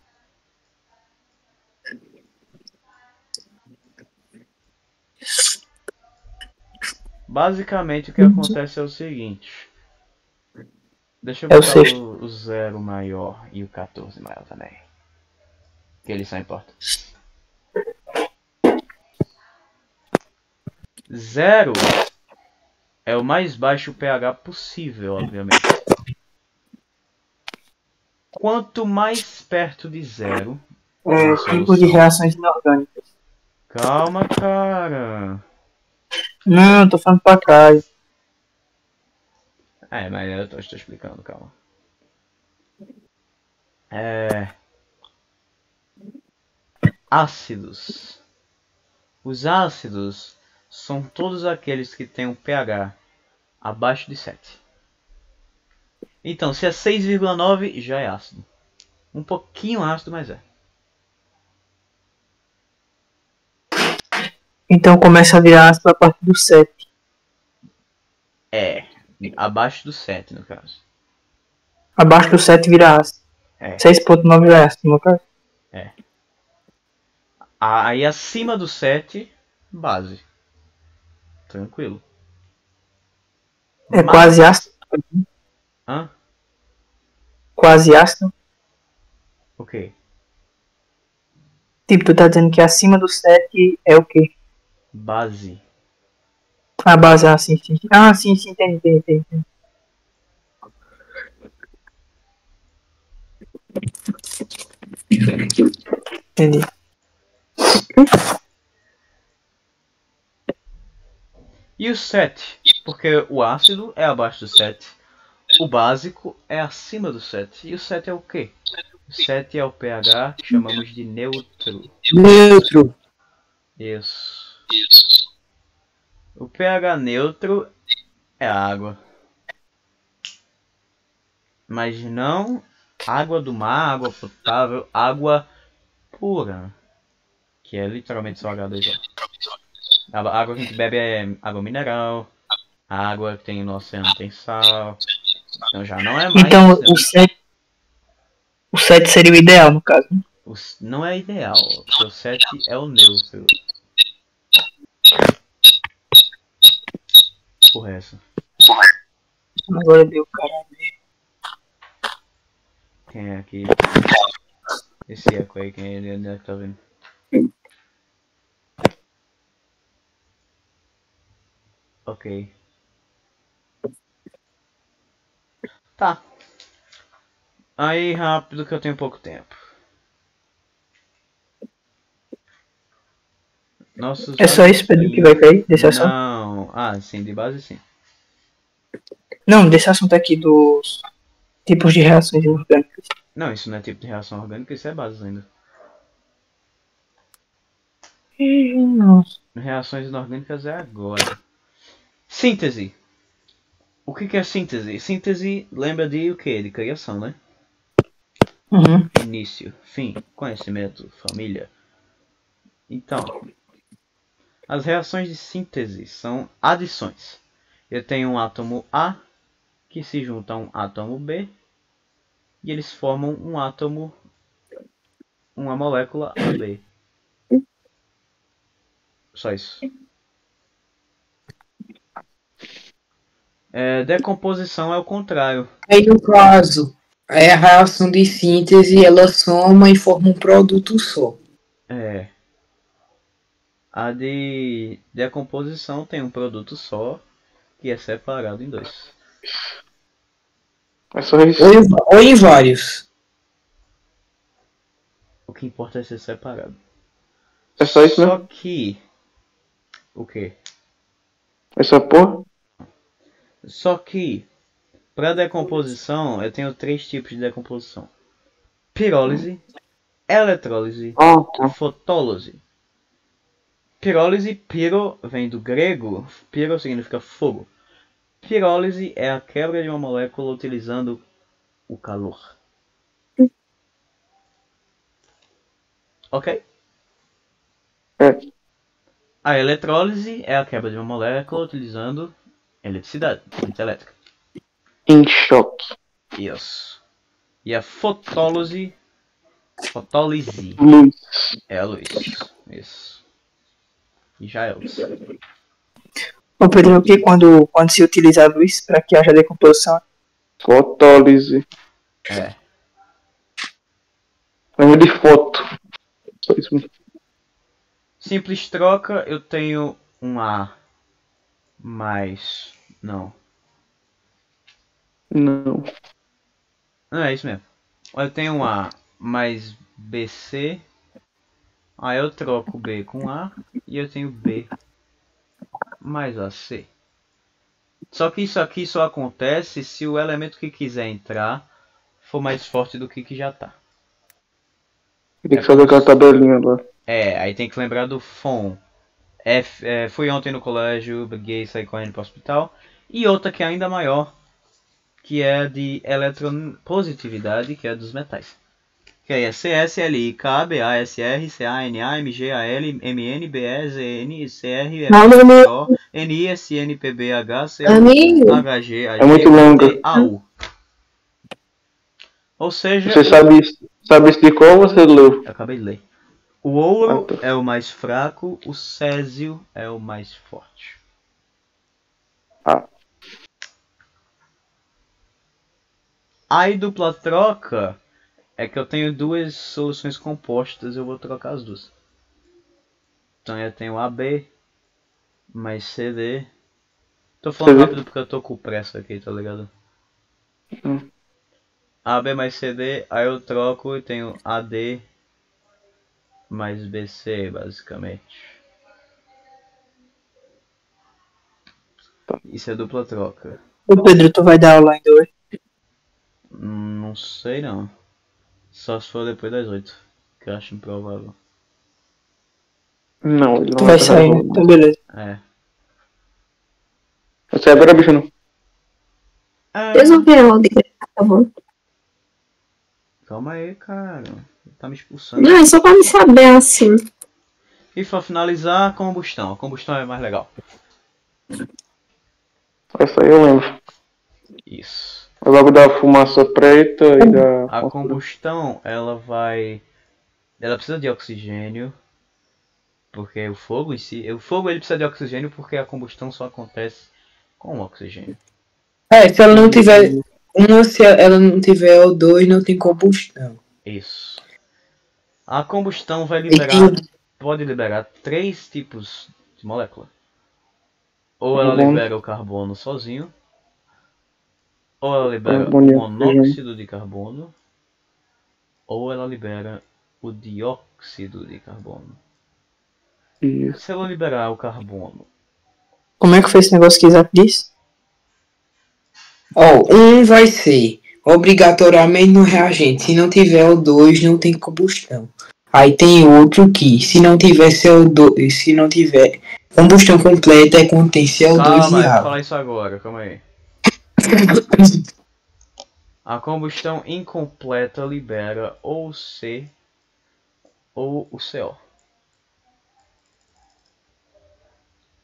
Basicamente o que acontece é o seguinte. Deixa eu É o botar sexto. o 0 maior e o 14 maior também. Que eles só importam. 0 é o mais baixo pH possível, obviamente. Quanto mais perto de 0, É, tipo de reações inorgânicas. calma, cara. Não, tô falando pra cá. Mas eu estou explicando, calma. ácidos. Os ácidos são todos aqueles que têm um pH abaixo de 7. Então, se é 6,9 já é ácido. Um pouquinho ácido, mas é. Então começa a virar ácido a partir do 7. É, abaixo do 7 no caso. Abaixo do 7 vira ácido. É. 6,9 já é ácido, no caso. Aí acima do 7, base. Tranquilo. É Mas- quase ácido. Hã? Quase ácido. O quê? Tipo, tu tá dizendo que acima do 7 é o quê? Base. A base, sim, sim. Ah, sim, entendi. Entendi. E o 7? Porque o ácido é abaixo do 7. O básico é acima do 7. E o 7 é o quê? O 7 é o pH que chamamos de neutro. Neutro. Isso. O pH neutro é água. Mas não água do mar, água potável, água pura. Que é literalmente só H2O. A água que a gente bebe é água mineral. A água que tem no oceano tem sal. Então já não é mais. Então o 7 seria o ideal, no caso. Não é ideal, porque o 7 é o neutro. Porra, é essa? Agora deu, caralho. Quem é aqui? Esse eco aí, quem é ele? Onde é que tá vendo? Ok. Tá. Aí rápido que eu tenho pouco tempo. Nossos É só isso, Pedro, que vai cair desse assunto? Não. Ah, sim, de base sim. Não, desse assunto aqui dos tipos de reações orgânicas. Não, isso não é tipo de reação orgânica, isso é base ainda. Nossa. Reações inorgânicas é agora. Síntese. O que é síntese? Síntese lembra de o quê? De criação, né? Uhum. Início, fim, conhecimento, família. Então, as reações de síntese são adições. Eu tenho um átomo A que se junta a um átomo B e eles formam um átomo, uma molécula AB. Só isso. Decomposição é o contrário. Aí no caso, aí a reação de síntese ela soma e forma um produto só. A de decomposição tem um produto só que é separado em dois. É só isso. Ou em vários. O que importa é ser separado. É só isso Só mesmo? que... O quê? Essa porra? Só que, para decomposição, eu tenho 3 tipos de decomposição: pirólise, eletrólise Ah, e tá. fotólise. Pirólise, piro, vem do grego, piro significa fogo. Pirólise é a quebra de uma molécula utilizando o calor. Ok? É. A eletrólise é a quebra de uma molécula utilizando eletricidade, corrente elétrica. Em choque. Isso. E a fotólise Luz. é a luz. Isso. E já é luz. Ô Pedro, o que quando se utiliza a luz para que haja decomposição? Fotólise. É. Lembra de foto. Só isso mesmo. Simples troca, eu tenho um A mais... Não. Não. Não, é isso mesmo. Eu tenho um A mais BC. Aí eu troco B com A. E eu tenho B mais AC. Só que isso aqui só acontece se o elemento que quiser entrar for mais forte do que já está. Tem que fazer aquela tabelinha lá. Aí tem que lembrar do FON. Fui ontem no colégio, briguei e saí correndo pro hospital. E outra que é ainda maior, que é de eletropositividade, que é dos metais. Que aí é CS, LI, K, BA, SR, CA, NA, MG, AL, MN, BE, ZN, CR, FO, NI, SN, PB, H, Amigo. CO, HG, AG, É muito longa. KT, AU. Ou seja, Você sabe isso de qual você leu? eu acabei de ler. O ouro Ah, tá. é o mais fraco, o césio é o mais forte. Ah, Aí dupla troca é que eu tenho duas soluções compostas, eu vou trocar as duas. Então eu tenho AB mais CD. Tô falando CD? rápido porque eu tô com pressa aqui, tá ligado? Hum. AB mais CD, aí eu troco e tenho AD mais BC, basicamente. Isso é dupla troca. Ô Pedro, tu vai dar aula ainda hoje? Não sei não. Só se for depois das 8, que eu acho improvável. Não, ele Tu não vai tá sair, né? resolvendo. Então beleza. É. Você é agora, bicho, não? Resolvi a aula de graça, tá bom? Calma aí, cara. Tá me expulsando. Não, é só pra me saber assim. E pra finalizar, a combustão. A combustão é mais legal. Essa aí eu lembro. Isso. É logo da fumaça preta e da... A combustão, ela precisa de oxigênio. Porque o fogo em si... O fogo ele precisa de oxigênio porque a combustão só acontece com oxigênio. Se ela não tiver. Se ela não tiver O2, não tem combustão. Isso. A combustão vai E liberar... tem- Pode liberar 3 tipos de molécula. Ou ela Carbono, libera o carbono sozinho. Ou ela libera o carbono e oxigênio. monóxido de carbono. Ou ela libera o dióxido de carbono. Isso. Se ela liberar o carbono... Como é que foi esse negócio que Isaac disse? Um vai ser obrigatoriamente no reagente. Se não tiver O2, não tem combustão. Aí tem outro que, se não tiver CO2, se não tiver combustão completa, é quando tem CO2 Calma, e eu vou água. falar isso agora, calma aí. A combustão incompleta libera ou o C ou o CO.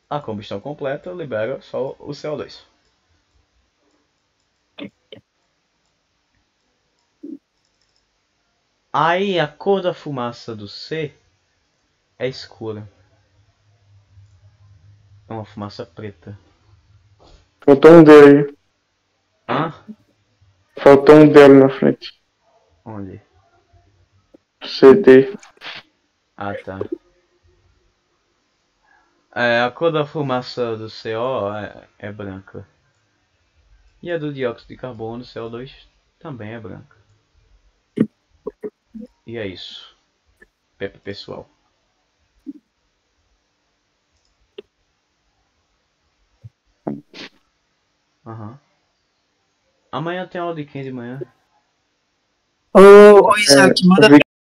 A combustão completa libera só o CO2. Aí a cor da fumaça do C é escura. É uma fumaça preta. Faltou um dele aí. Hã? Faltou um dele na frente. Onde? CD. Ah, tá. A cor da fumaça do CO é branca. E a do dióxido de carbono, CO2, também é branca. E é isso. Pepe pessoal. Aham. Amanhã tem aula de quem de manhã? Ô Isaac, manda